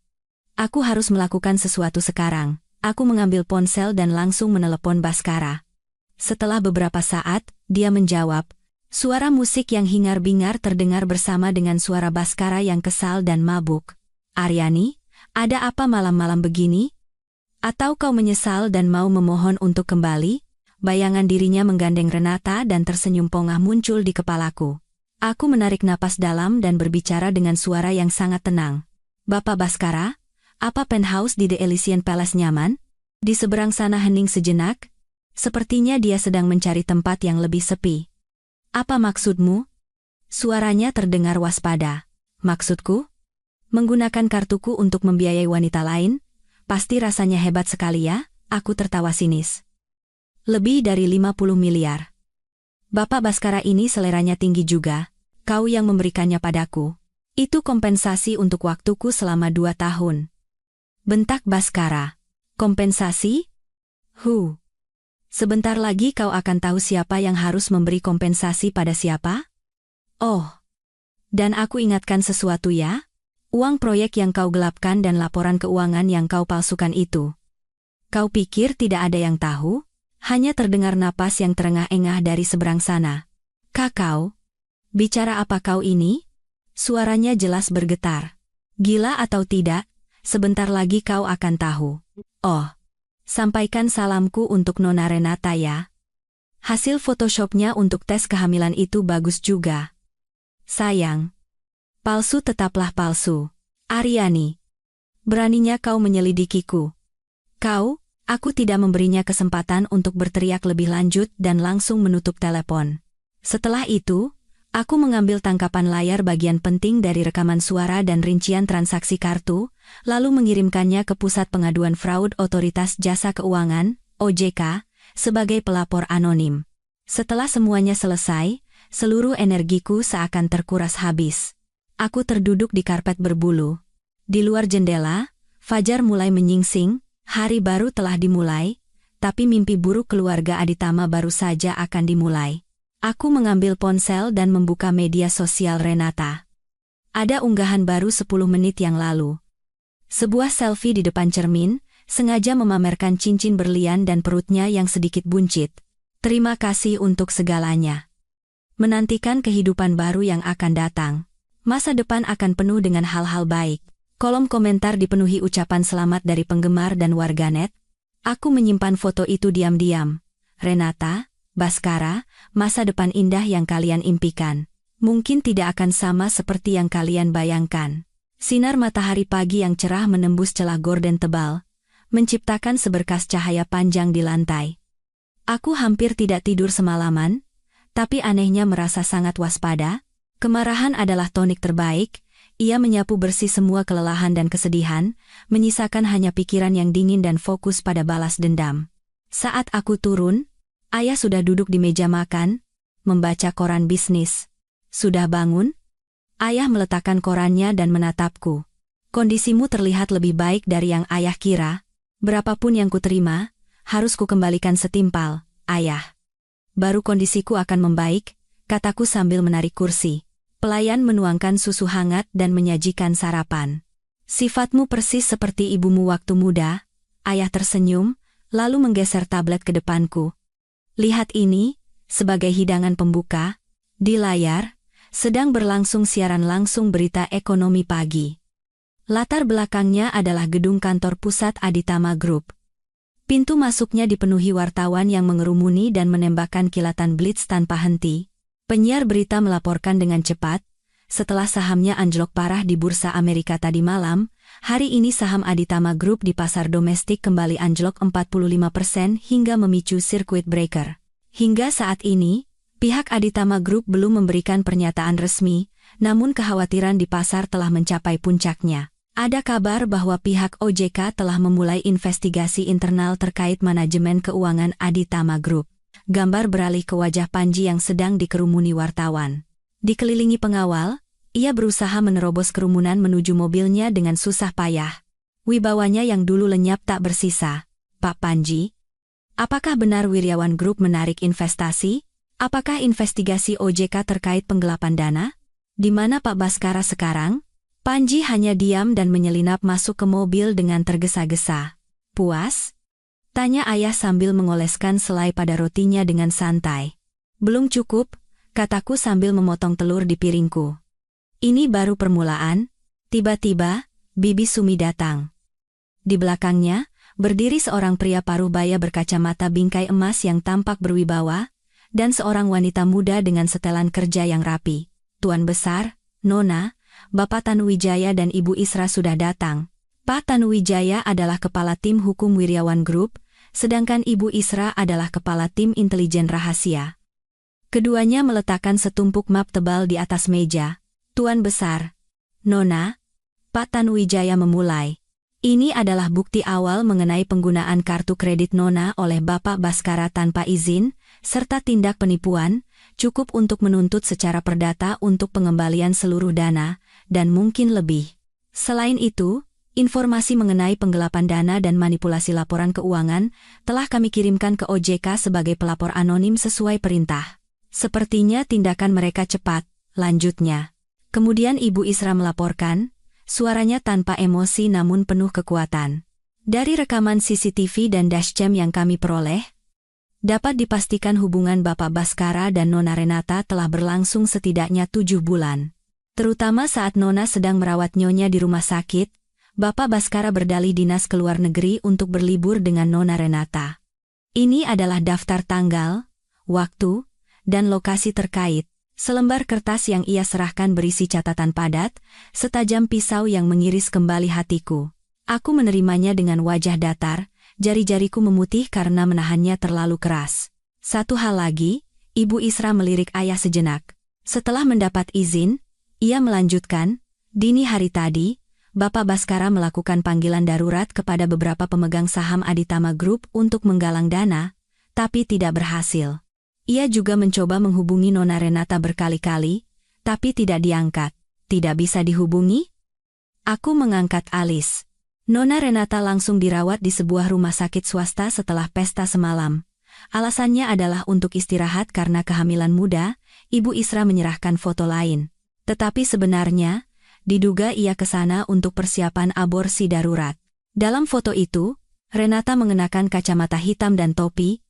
Aku harus melakukan sesuatu sekarang. Aku mengambil ponsel dan langsung menelepon Baskara. Setelah beberapa saat, dia menjawab. Suara musik yang hingar-bingar terdengar bersama dengan suara Baskara yang kesal dan mabuk. Aryani, ada apa malam-malam begini? Atau kau menyesal dan mau memohon untuk kembali? Bayangan dirinya menggandeng Renata dan tersenyum pongah muncul di kepalaku. Aku menarik napas dalam dan berbicara dengan suara yang sangat tenang. Bapak Baskara, apa penthouse di The Elysian Palace nyaman? Di seberang sana hening sejenak. Sepertinya dia sedang mencari tempat yang lebih sepi. Apa maksudmu? Suaranya terdengar waspada. Maksudku? Menggunakan kartuku untuk membiayai wanita lain? Pasti rasanya hebat sekali ya, aku tertawa sinis. Lebih dari 50 miliar. Bapak Baskara ini seleranya tinggi juga. Kau yang memberikannya padaku. Itu kompensasi untuk waktuku selama 2 tahun. Bentak Baskara. Kompensasi? Sebentar lagi kau akan tahu siapa yang harus memberi kompensasi pada siapa? Oh. Dan aku ingatkan sesuatu ya. Uang proyek yang kau gelapkan dan laporan keuangan yang kau palsukan itu. Kau pikir tidak ada yang tahu? Hanya terdengar napas yang terengah-engah dari seberang sana. Kakau? Bicara apa kau ini? Suaranya jelas bergetar. Gila atau tidak, sebentar lagi kau akan tahu. Oh. Sampaikan salamku untuk Nona Renata ya. Hasil Photoshopnya untuk tes kehamilan itu bagus juga. Sayang. Palsu tetaplah palsu. Aryani. Beraninya kau menyelidikiku. Aku tidak memberinya kesempatan untuk berteriak lebih lanjut dan langsung menutup telepon. Setelah itu, aku mengambil tangkapan layar bagian penting dari rekaman suara dan rincian transaksi kartu, lalu mengirimkannya ke Pusat Pengaduan Fraud Otoritas Jasa Keuangan, OJK, sebagai pelapor anonim. Setelah semuanya selesai, seluruh energiku seakan terkuras habis. Aku terduduk di karpet berbulu. Di luar jendela, fajar mulai menyingsing, hari baru telah dimulai, tapi mimpi buruk keluarga Aditama baru saja akan dimulai. Aku mengambil ponsel dan membuka media sosial Renata. Ada unggahan baru 10 menit yang lalu. Sebuah selfie di depan cermin, sengaja memamerkan cincin berlian dan perutnya yang sedikit buncit. Terima kasih untuk segalanya. Menantikan kehidupan baru yang akan datang. Masa depan akan penuh dengan hal-hal baik. Kolom komentar dipenuhi ucapan selamat dari penggemar dan warganet. Aku menyimpan foto itu diam-diam. Renata, Baskara, masa depan indah yang kalian impikan. Mungkin tidak akan sama seperti yang kalian bayangkan. Sinar matahari pagi yang cerah menembus celah gorden tebal, menciptakan seberkas cahaya panjang di lantai. Aku hampir tidak tidur semalaman, tapi anehnya merasa sangat waspada. Kemarahan adalah tonik terbaik, ia menyapu bersih semua kelelahan dan kesedihan, menyisakan hanya pikiran yang dingin dan fokus pada balas dendam. Saat aku turun, ayah sudah duduk di meja makan, membaca koran bisnis. Sudah bangun? Ayah meletakkan korannya dan menatapku. Kondisimu terlihat lebih baik dari yang ayah kira. Berapapun yang kuterima, harus kukembalikan setimpal, ayah. Baru kondisiku akan membaik, kataku sambil menarik kursi. Pelayan menuangkan susu hangat dan menyajikan sarapan. Sifatmu persis seperti ibumu waktu muda, ayah tersenyum, lalu menggeser tablet ke depanku. Lihat ini, sebagai hidangan pembuka, di layar, sedang berlangsung siaran langsung berita ekonomi pagi. Latar belakangnya adalah gedung kantor pusat Aditama Group. Pintu masuknya dipenuhi wartawan yang mengerumuni dan menembakkan kilatan blitz tanpa henti. Penyiar berita melaporkan dengan cepat, setelah sahamnya anjlok parah di Bursa Amerika tadi malam, hari ini saham Aditama Group di pasar domestik kembali anjlok 45% hingga memicu circuit breaker. Hingga saat ini, pihak Aditama Group belum memberikan pernyataan resmi, namun kekhawatiran di pasar telah mencapai puncaknya. Ada kabar bahwa pihak OJK telah memulai investigasi internal terkait manajemen keuangan Aditama Group. Gambar beralih ke wajah Panji yang sedang dikerumuni wartawan. Dikelilingi pengawal, ia berusaha menerobos kerumunan menuju mobilnya dengan susah payah. Wibawanya yang dulu lenyap tak bersisa. Pak Panji, apakah benar Wiryawan Group menarik investasi? Apakah investigasi OJK terkait penggelapan dana? Di mana Pak Baskara sekarang? Panji hanya diam dan menyelinap masuk ke mobil dengan tergesa-gesa. Puas? Tanya ayah sambil mengoleskan selai pada rotinya dengan santai. Belum cukup, kataku sambil memotong telur di piringku. Ini baru permulaan. Tiba-tiba, Bibi Sumi datang. Di belakangnya, berdiri seorang pria paruh baya berkacamata bingkai emas yang tampak berwibawa, dan seorang wanita muda dengan setelan kerja yang rapi. Tuan Besar, Nona, Bapak Tanuwijaya dan Ibu Isra sudah datang. Pak Tanuwijaya adalah kepala tim hukum Wiryawan Group, sedangkan Ibu Isra adalah kepala tim intelijen rahasia. Keduanya meletakkan setumpuk map tebal di atas meja. Tuan Besar, Nona, Pak Tanuwijaya memulai. Ini adalah bukti awal mengenai penggunaan kartu kredit Nona oleh Bapak Baskara tanpa izin, serta tindak penipuan, cukup untuk menuntut secara perdata untuk pengembalian seluruh dana, dan mungkin lebih. Selain itu, informasi mengenai penggelapan dana dan manipulasi laporan keuangan telah kami kirimkan ke OJK sebagai pelapor anonim sesuai perintah. Sepertinya tindakan mereka cepat, lanjutnya. Kemudian Ibu Isra melaporkan, suaranya tanpa emosi namun penuh kekuatan. Dari rekaman CCTV dan dashcam yang kami peroleh, dapat dipastikan hubungan Bapak Baskara dan Nona Renata telah berlangsung setidaknya 7 bulan. Terutama saat Nona sedang merawat nyonya di rumah sakit, Bapak Baskara berdalih dinas ke luar negeri untuk berlibur dengan Nona Renata. Ini adalah daftar tanggal, waktu, dan lokasi terkait. Selembar kertas yang ia serahkan berisi catatan padat, setajam pisau yang mengiris kembali hatiku. Aku menerimanya dengan wajah datar, jari-jariku memutih karena menahannya terlalu keras. Satu hal lagi, Ibu Isra melirik ayah sejenak. Setelah mendapat izin, ia melanjutkan, dini hari tadi, Bapak Baskara melakukan panggilan darurat kepada beberapa pemegang saham Aditama Group untuk menggalang dana, tapi tidak berhasil. Ia juga mencoba menghubungi Nona Renata berkali-kali, tapi tidak diangkat. Tidak bisa dihubungi? Aku mengangkat alis. Nona Renata langsung dirawat di sebuah rumah sakit swasta setelah pesta semalam. Alasannya adalah untuk istirahat karena kehamilan muda. Ibu Isra menyerahkan foto lain. Tetapi sebenarnya, diduga ia ke sana untuk persiapan aborsi darurat. Dalam foto itu, Renata mengenakan kacamata hitam dan topi,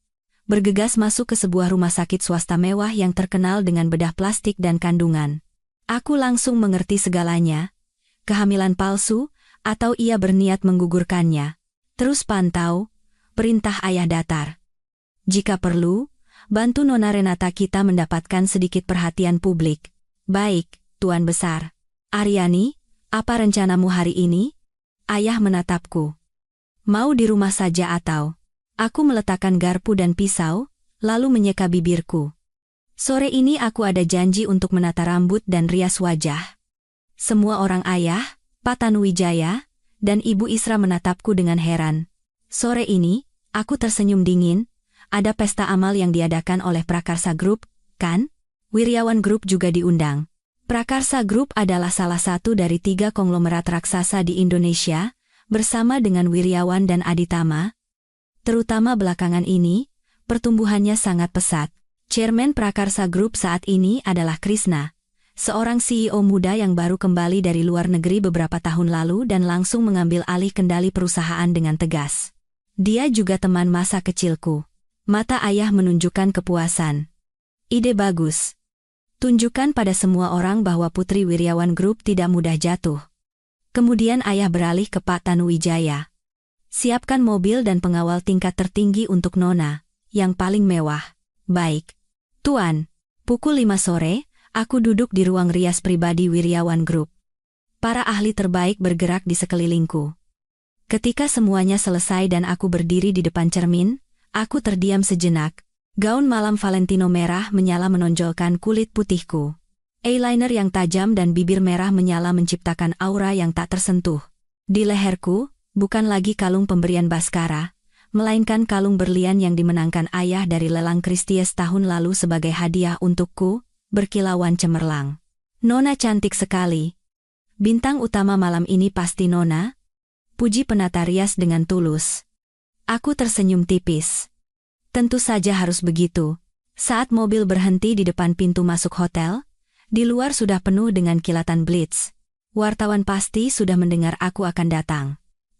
bergegas masuk ke sebuah rumah sakit swasta mewah yang terkenal dengan bedah plastik dan kandungan. Aku langsung mengerti segalanya. Kehamilan palsu, atau ia berniat menggugurkannya. Terus pantau, perintah ayah datar. Jika perlu, bantu Nona Renata kita mendapatkan sedikit perhatian publik. Baik, Tuan Besar. Aryani, apa rencanamu hari ini? Ayah menatapku. Mau di rumah saja atau? Aku meletakkan garpu dan pisau, lalu menyeka bibirku. Sore ini aku ada janji untuk menata rambut dan rias wajah. Semua orang ayah, Pak Tanuwijaya, dan Ibu Isra menatapku dengan heran. Sore ini, aku tersenyum dingin, ada pesta amal yang diadakan oleh Prakarsa Group, kan? Wiryawan Group juga diundang. Prakarsa Group adalah salah satu dari 3 konglomerat raksasa di Indonesia, bersama dengan Wiryawan dan Aditama. Terutama belakangan ini, pertumbuhannya sangat pesat. Chairman Prakarsa Group saat ini adalah Krishna, seorang CEO muda yang baru kembali dari luar negeri beberapa tahun lalu dan langsung mengambil alih kendali perusahaan dengan tegas. Dia juga teman masa kecilku. Mata ayah menunjukkan kepuasan. Ide bagus. Tunjukkan pada semua orang bahwa Putri Wiryawan Group tidak mudah jatuh. Kemudian ayah beralih ke Pak Tanuwijaya. Siapkan mobil dan pengawal tingkat tertinggi untuk Nona, yang paling mewah. Baik. Tuan, pukul 5 sore, Aku duduk di ruang rias pribadi Wiryawan Group. Para ahli terbaik bergerak di sekelilingku. Ketika semuanya selesai dan aku berdiri di depan cermin, aku terdiam sejenak. Gaun malam Valentino merah menyala menonjolkan kulit putihku. Eyeliner yang tajam dan bibir merah menyala menciptakan aura yang tak tersentuh. Di leherku, bukan lagi kalung pemberian Baskara, melainkan kalung berlian yang dimenangkan ayah dari lelang Christie's tahun lalu sebagai hadiah untukku, berkilauan cemerlang. Nona cantik sekali. Bintang utama malam ini pasti Nona, puji penata rias dengan tulus. Aku tersenyum tipis. Tentu saja harus begitu. Saat mobil berhenti di depan pintu masuk hotel, di luar sudah penuh dengan kilatan blitz. Wartawan pasti sudah mendengar aku akan datang.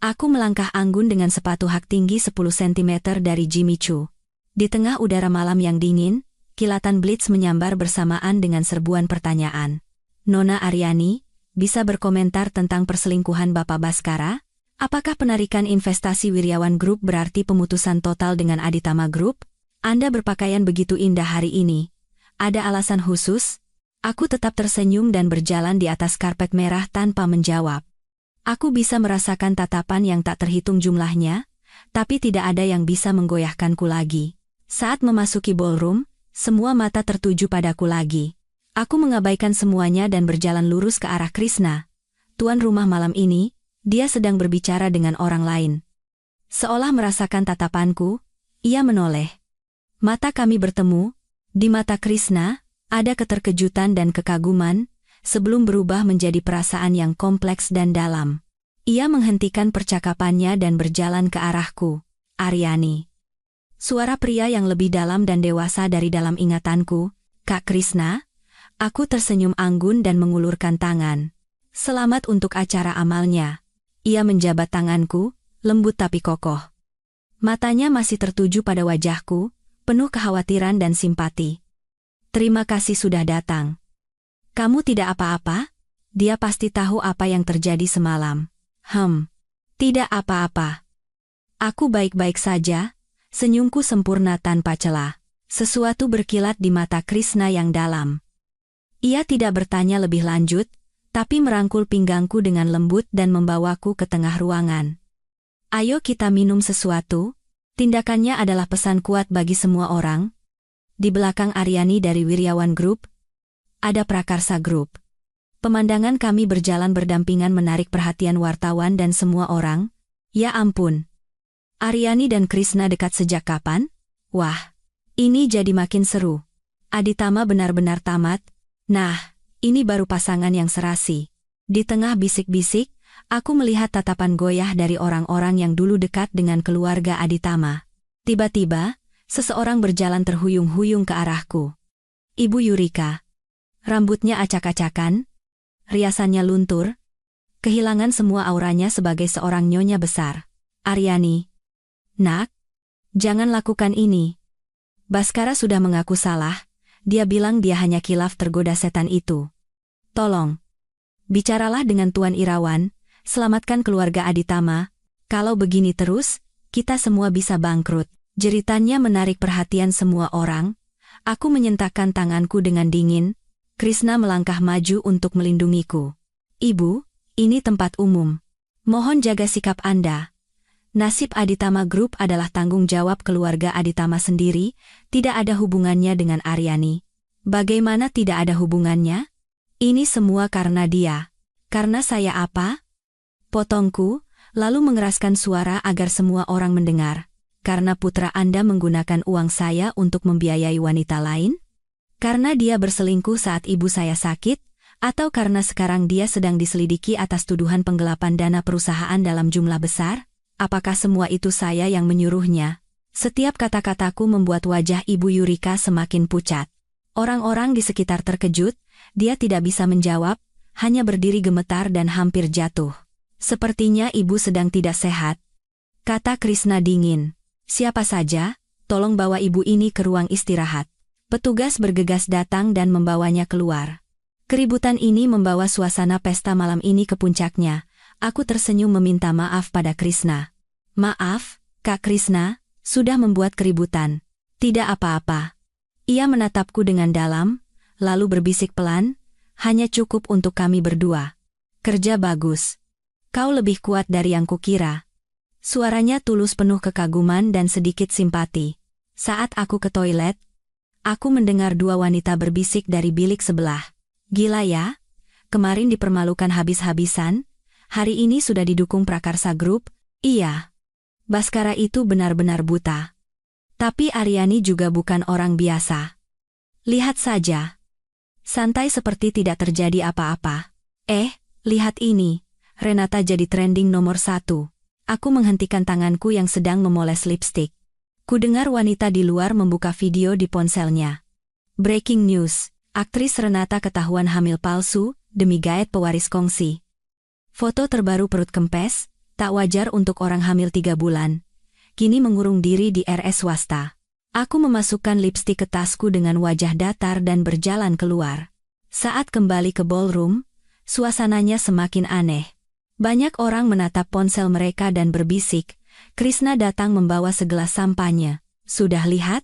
Aku melangkah anggun dengan sepatu hak tinggi 10 cm dari Jimmy Choo. Di tengah udara malam yang dingin, kilatan blitz menyambar bersamaan dengan serbuan pertanyaan. Nona Aryani, bisa berkomentar tentang perselingkuhan Bapak Baskara? Apakah penarikan investasi Wiryawan Group berarti pemutusan total dengan Aditama Group? Anda berpakaian begitu indah hari ini. Ada alasan khusus? Aku tetap tersenyum dan berjalan di atas karpet merah tanpa menjawab. Aku bisa merasakan tatapan yang tak terhitung jumlahnya, tapi tidak ada yang bisa menggoyahkanku lagi. Saat memasuki ballroom, semua mata tertuju padaku lagi. Aku mengabaikan semuanya dan berjalan lurus ke arah Krishna. Tuan rumah malam ini, dia sedang berbicara dengan orang lain. Seolah merasakan tatapanku, ia menoleh. Mata kami bertemu, di mata Krishna, ada keterkejutan dan kekaguman, sebelum berubah menjadi perasaan yang kompleks dan dalam. Ia menghentikan percakapannya dan berjalan ke arahku. Aryani. Suara pria yang lebih dalam dan dewasa dari dalam ingatanku, Kak Krishna. Aku tersenyum anggun dan mengulurkan tangan. Selamat untuk acara amalnya. Ia menjabat tanganku, lembut tapi kokoh. Matanya masih tertuju pada wajahku, penuh kekhawatiran dan simpati. Terima kasih sudah datang. Kamu tidak apa-apa? Dia pasti tahu apa yang terjadi semalam. Tidak apa-apa. Aku baik-baik saja. Senyumku sempurna tanpa celah. Sesuatu berkilat di mata Krishna yang dalam. Ia tidak bertanya lebih lanjut, tapi merangkul pinggangku dengan lembut dan membawaku ke tengah ruangan. Ayo kita minum sesuatu. Tindakannya adalah pesan kuat bagi semua orang. Di belakang Aryani dari Wiryawan Group, ada Prakarsa Group. Pemandangan kami berjalan berdampingan menarik perhatian wartawan dan semua orang. Ya ampun. Aryani dan Krishna dekat sejak kapan? Wah, ini jadi makin seru. Aditama benar-benar tamat. Nah, ini baru pasangan yang serasi. Di tengah bisik-bisik, aku melihat tatapan goyah dari orang-orang yang dulu dekat dengan keluarga Aditama. Tiba-tiba, seseorang berjalan terhuyung-huyung ke arahku. Ibu Yurika. Rambutnya acak-acakan, riasannya luntur, kehilangan semua auranya sebagai seorang nyonya besar. Aryani. Nak, jangan lakukan ini. Baskara sudah mengaku salah, dia bilang dia hanya kilaf tergoda setan itu. Tolong. Bicaralah dengan Tuan Irawan, selamatkan keluarga Aditama. Kalau begini terus, kita semua bisa bangkrut. Jeritannya menarik perhatian semua orang. Aku menyentakkan tanganku dengan dingin. Krishna melangkah maju untuk melindungiku. Ibu, ini tempat umum. Mohon jaga sikap Anda. Nasib Aditama Group adalah tanggung jawab keluarga Aditama sendiri, tidak ada hubungannya dengan Aryani. Bagaimana tidak ada hubungannya? Ini semua karena dia. Karena saya apa? Potongku, lalu mengeraskan suara agar semua orang mendengar. Karena putra Anda menggunakan uang saya untuk membiayai wanita lain? Karena dia berselingkuh saat ibu saya sakit? Atau karena sekarang dia sedang diselidiki atas tuduhan penggelapan dana perusahaan dalam jumlah besar? Apakah semua itu saya yang menyuruhnya? Setiap kata-kataku membuat wajah Ibu Yurika semakin pucat. Orang-orang di sekitar terkejut, dia tidak bisa menjawab, hanya berdiri gemetar dan hampir jatuh. Sepertinya ibu sedang tidak sehat. Kata Krishna dingin. Siapa saja, tolong bawa ibu ini ke ruang istirahat. Petugas bergegas datang dan membawanya keluar. Keributan ini membawa suasana pesta malam ini ke puncaknya. Aku tersenyum meminta maaf pada Krishna. Maaf, Kak Krishna, sudah membuat keributan. Tidak apa-apa. Ia menatapku dengan dalam, lalu berbisik pelan, hanya cukup untuk kami berdua. Kerja bagus. Kau lebih kuat dari yang kukira. Suaranya tulus penuh kekaguman dan sedikit simpati. Saat aku ke toilet, aku mendengar dua wanita berbisik dari bilik sebelah. Gila ya? Kemarin dipermalukan habis-habisan, hari ini sudah didukung Prakarsa Group. Iya. Baskara itu benar-benar buta. Tapi Aryani juga bukan orang biasa. Lihat saja. Santai seperti tidak terjadi apa-apa. Lihat ini. Renata jadi trending nomor 1. Aku menghentikan tanganku yang sedang memoles lipstik. Kudengar wanita di luar membuka video di ponselnya. Breaking news. Aktris Renata ketahuan hamil palsu, demi gaet pewaris kongsi. Foto terbaru perut kempes, tak wajar untuk orang hamil 3 bulan. Kini mengurung diri di RS swasta. Aku memasukkan lipstik ke tasku dengan wajah datar dan berjalan keluar. Saat kembali ke ballroom, suasananya semakin aneh. Banyak orang menatap ponsel mereka dan berbisik. Krishna datang membawa segelas sampanye. Sudah lihat?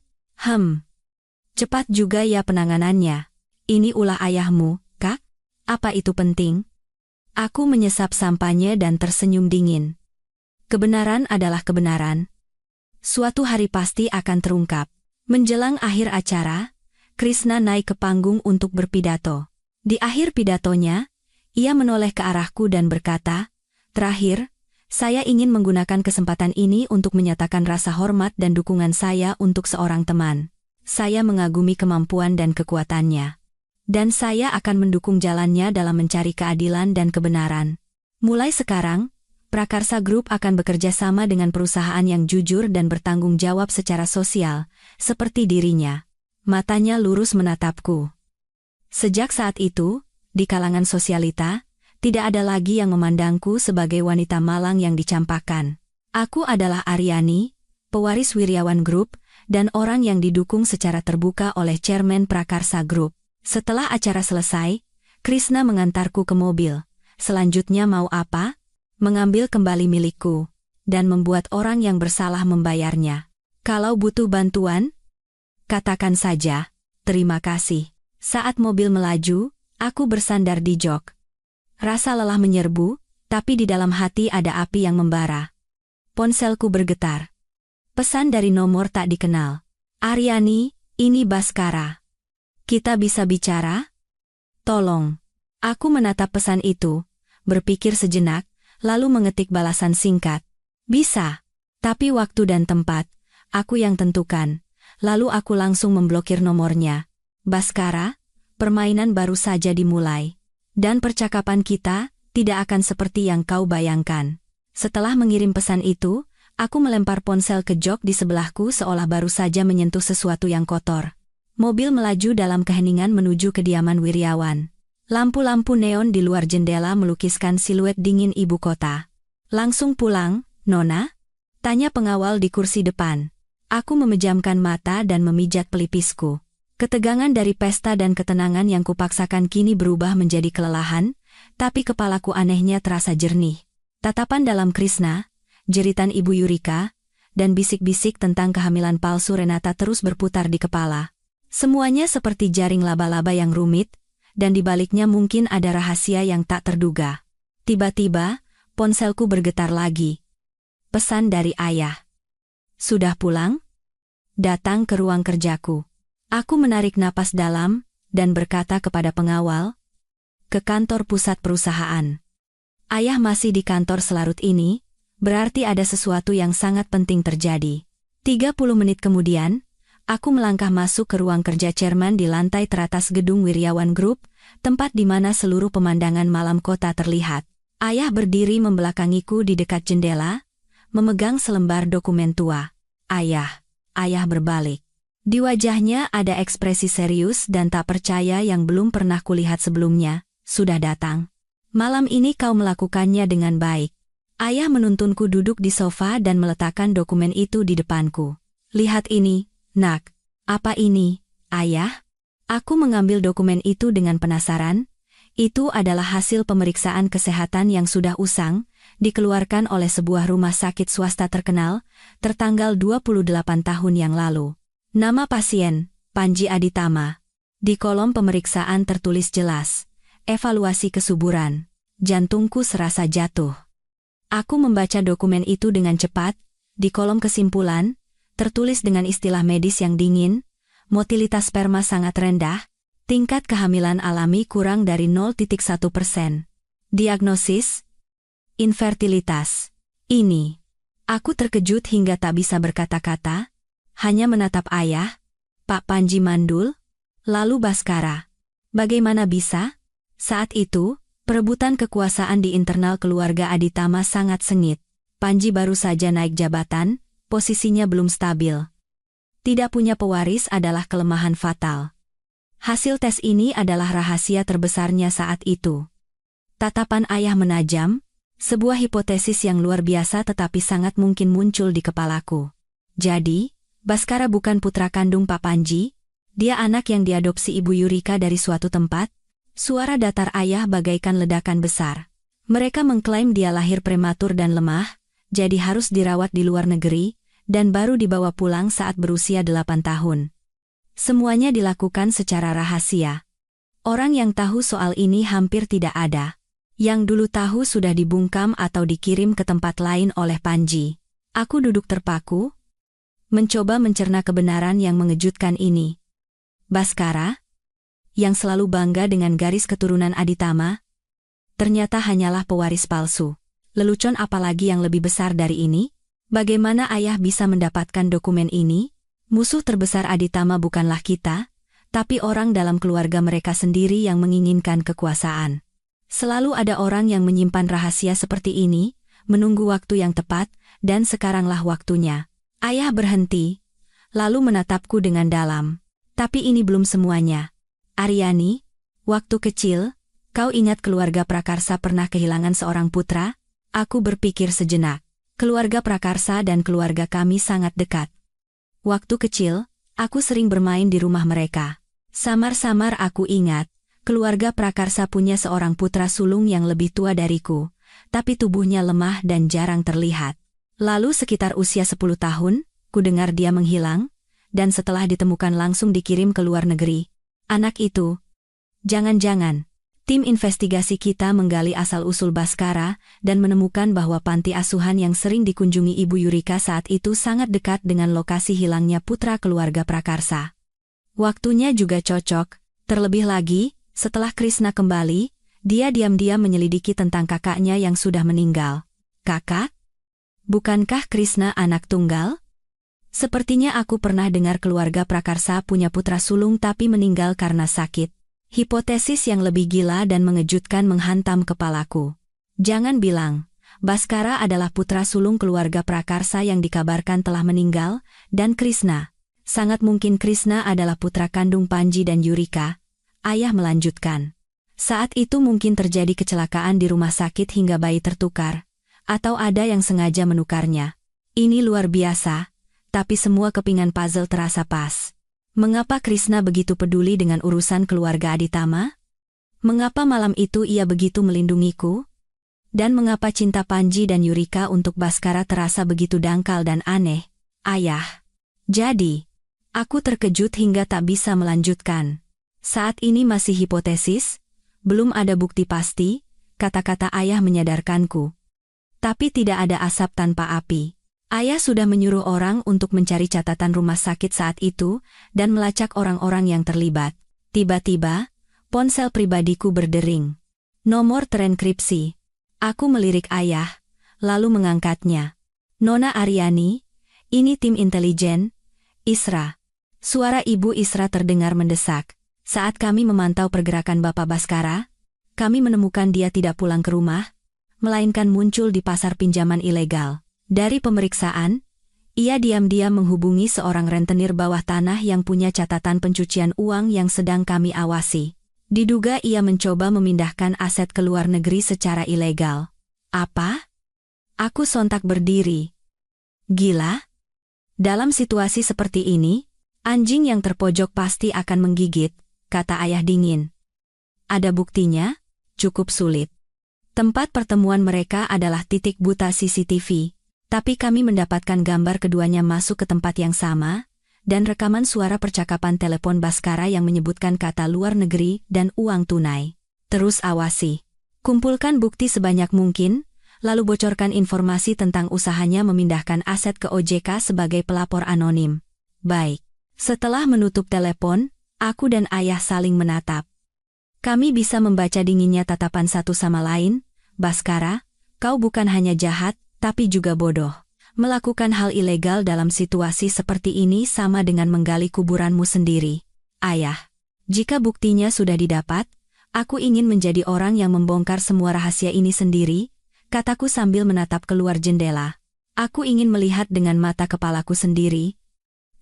Cepat juga ya penanganannya. Ini ulah ayahmu, Kak? Apa itu penting? Aku menyesap sampanye dan tersenyum dingin. Kebenaran adalah kebenaran. Suatu hari pasti akan terungkap. Menjelang akhir acara, Krishna naik ke panggung untuk berpidato. Di akhir pidatonya, ia menoleh ke arahku dan berkata, "Terakhir, saya ingin menggunakan kesempatan ini untuk menyatakan rasa hormat dan dukungan saya untuk seorang teman. Saya mengagumi kemampuan dan kekuatannya. Dan saya akan mendukung jalannya dalam mencari keadilan dan kebenaran. Mulai sekarang, Prakarsa Group akan bekerja sama dengan perusahaan yang jujur dan bertanggung jawab secara sosial, seperti dirinya." Matanya lurus menatapku. Sejak saat itu, di kalangan sosialita, tidak ada lagi yang memandangku sebagai wanita malang yang dicampakkan. Aku adalah Aryani, pewaris Wiryawan Group, dan orang yang didukung secara terbuka oleh Chairman Prakarsa Group. Setelah acara selesai, Krishna mengantarku ke mobil. Selanjutnya mau apa? Mengambil kembali milikku, dan membuat orang yang bersalah membayarnya. Kalau butuh bantuan, katakan saja, terima kasih. Saat mobil melaju, aku bersandar di jok. Rasa lelah menyerbu, tapi di dalam hati ada api yang membara. Ponselku bergetar. Pesan dari nomor tak dikenal. "Aryani, ini Baskara. Kita bisa bicara? Tolong." Aku menatap pesan itu, berpikir sejenak, lalu mengetik balasan singkat. "Bisa. Tapi waktu dan tempat, aku yang tentukan." Lalu aku langsung memblokir nomornya. "Baskara, permainan baru saja dimulai. Dan percakapan kita tidak akan seperti yang kau bayangkan." Setelah mengirim pesan itu, aku melempar ponsel ke jok di sebelahku seolah baru saja menyentuh sesuatu yang kotor. Mobil melaju dalam keheningan menuju kediaman Wiryawan. Lampu-lampu neon di luar jendela melukiskan siluet dingin ibu kota. "Langsung pulang, Nona?" tanya pengawal di kursi depan. Aku memejamkan mata dan memijat pelipisku. Ketegangan dari pesta dan ketenangan yang kupaksakan kini berubah menjadi kelelahan, tapi kepalaku anehnya terasa jernih. Tatapan dalam Krishna, jeritan Ibu Yurika, dan bisik-bisik tentang kehamilan palsu Renata terus berputar di kepala. Semuanya seperti jaring laba-laba yang rumit, dan di baliknya mungkin ada rahasia yang tak terduga. Tiba-tiba, ponselku bergetar lagi. Pesan dari ayah. "Sudah pulang?" Datang ke ruang kerjaku. Aku menarik napas dalam, dan berkata kepada pengawal, "Ke kantor pusat perusahaan." Ayah masih di kantor selarut ini, berarti ada sesuatu yang sangat penting terjadi. 30 menit kemudian, aku melangkah masuk ke ruang kerja chairman di lantai teratas gedung Wiryawan Group, tempat di mana seluruh pemandangan malam kota terlihat. Ayah berdiri membelakangiku di dekat jendela, memegang selembar dokumen tua. Ayah berbalik. Di wajahnya ada ekspresi serius dan tak percaya yang belum pernah kulihat sebelumnya. "Sudah datang. Malam ini kau melakukannya dengan baik." Ayah menuntunku duduk di sofa dan meletakkan dokumen itu di depanku. "Lihat ini, Nak." "Apa ini, Ayah?" Aku mengambil dokumen itu dengan penasaran. Itu adalah hasil pemeriksaan kesehatan yang sudah usang, dikeluarkan oleh sebuah rumah sakit swasta terkenal, tertanggal 28 tahun yang lalu. Nama pasien, Panji Aditama. Di kolom pemeriksaan tertulis jelas, evaluasi kesuburan. Jantungku serasa jatuh. Aku membaca dokumen itu dengan cepat. Di kolom kesimpulan, tertulis dengan istilah medis yang dingin, motilitas sperma sangat rendah, tingkat kehamilan alami kurang dari 0,1%. Diagnosis, infertilitas. Ini. Aku terkejut hingga tak bisa berkata-kata, hanya menatap ayah, Pak Panji mandul, lalu Baskara. Bagaimana bisa? Saat itu, perebutan kekuasaan di internal keluarga Aditama sangat sengit. Panji baru saja naik jabatan, posisinya belum stabil. Tidak punya pewaris adalah kelemahan fatal. Hasil tes ini adalah rahasia terbesarnya saat itu. Tatapan ayah menajam, sebuah hipotesis yang luar biasa tetapi sangat mungkin muncul di kepalaku. Jadi, Baskara bukan putra kandung Pak Panji, dia anak yang diadopsi Ibu Yurika dari suatu tempat. Suara datar ayah bagaikan ledakan besar. Mereka mengklaim dia lahir prematur dan lemah, jadi harus dirawat di luar negeri, dan baru dibawa pulang saat berusia 8 tahun. Semuanya dilakukan secara rahasia. Orang yang tahu soal ini hampir tidak ada. Yang dulu tahu sudah dibungkam atau dikirim ke tempat lain oleh Panji. Aku duduk terpaku, mencoba mencerna kebenaran yang mengejutkan ini. Baskara, yang selalu bangga dengan garis keturunan Aditama, ternyata hanyalah pewaris palsu. Lelucon apalagi yang lebih besar dari ini? Bagaimana ayah bisa mendapatkan dokumen ini? Musuh terbesar Aditama bukanlah kita, tapi orang dalam keluarga mereka sendiri yang menginginkan kekuasaan. Selalu ada orang yang menyimpan rahasia seperti ini, menunggu waktu yang tepat, dan sekaranglah waktunya. Ayah berhenti, lalu menatapku dengan dalam. Tapi ini belum semuanya. Aryani, waktu kecil, kau ingat keluarga Prakarsa pernah kehilangan seorang putra? Aku berpikir sejenak. Keluarga Prakarsa dan keluarga kami sangat dekat. Waktu kecil, aku sering bermain di rumah mereka. Samar-samar aku ingat, keluarga Prakarsa punya seorang putra sulung yang lebih tua dariku, tapi tubuhnya lemah dan jarang terlihat. Lalu sekitar usia 10 tahun, ku dengar dia menghilang, dan setelah ditemukan langsung dikirim ke luar negeri. Anak itu, jangan-jangan. Tim investigasi kita menggali asal-usul Baskara dan menemukan bahwa panti asuhan yang sering dikunjungi Ibu Yurika saat itu sangat dekat dengan lokasi hilangnya putra keluarga Prakarsa. Waktunya juga cocok, terlebih lagi, setelah Krishna kembali, dia diam-diam menyelidiki tentang kakaknya yang sudah meninggal. Kakak? Bukankah Krishna anak tunggal? Sepertinya aku pernah dengar keluarga Prakarsa punya putra sulung tapi meninggal karena sakit. Hipotesis yang lebih gila dan mengejutkan menghantam kepalaku. Jangan bilang, Baskara adalah putra sulung keluarga Prakarsa yang dikabarkan telah meninggal, dan Krishna. Sangat mungkin Krishna adalah putra kandung Panji dan Yurika. Ayah melanjutkan. Saat itu mungkin terjadi kecelakaan di rumah sakit hingga bayi tertukar, atau ada yang sengaja menukarnya. Ini luar biasa, tapi semua kepingan puzzle terasa pas. Mengapa Krishna begitu peduli dengan urusan keluarga Aditama? Mengapa malam itu ia begitu melindungiku? Dan mengapa cinta Panji dan Yurika untuk Baskara terasa begitu dangkal dan aneh? Ayah. Jadi, aku terkejut hingga tak bisa melanjutkan. Saat ini masih hipotesis, belum ada bukti pasti, kata-kata ayah menyadarkanku. Tapi tidak ada asap tanpa api. Ayah sudah menyuruh orang untuk mencari catatan rumah sakit saat itu dan melacak orang-orang yang terlibat. Tiba-tiba, ponsel pribadiku berdering. Nomor terenkripsi. Aku melirik ayah, lalu mengangkatnya. Nona Aryani, ini tim intelijen, Isra. Suara Ibu Isra terdengar mendesak. Saat kami memantau pergerakan Bapak Baskara, kami menemukan dia tidak pulang ke rumah, melainkan muncul di pasar pinjaman ilegal. Dari pemeriksaan, ia diam-diam menghubungi seorang rentenir bawah tanah yang punya catatan pencucian uang yang sedang kami awasi. Diduga ia mencoba memindahkan aset ke luar negeri secara ilegal. Apa? Aku sontak berdiri. Gila? Dalam situasi seperti ini, anjing yang terpojok pasti akan menggigit, kata ayah dingin. Ada buktinya? Cukup sulit. Tempat pertemuan mereka adalah titik buta CCTV. Tapi kami mendapatkan gambar keduanya masuk ke tempat yang sama, dan rekaman suara percakapan telepon Baskara yang menyebutkan kata luar negeri dan uang tunai. Terus awasi. Kumpulkan bukti sebanyak mungkin, lalu bocorkan informasi tentang usahanya memindahkan aset ke OJK sebagai pelapor anonim. Baik. Setelah menutup telepon, aku dan ayah saling menatap. Kami bisa membaca dinginnya tatapan satu sama lain. Baskara, kau bukan hanya jahat, tapi juga bodoh. Melakukan hal ilegal dalam situasi seperti ini sama dengan menggali kuburanmu sendiri. Ayah, jika buktinya sudah didapat, aku ingin menjadi orang yang membongkar semua rahasia ini sendiri, kataku sambil menatap keluar jendela. Aku ingin melihat dengan mata kepalaku sendiri.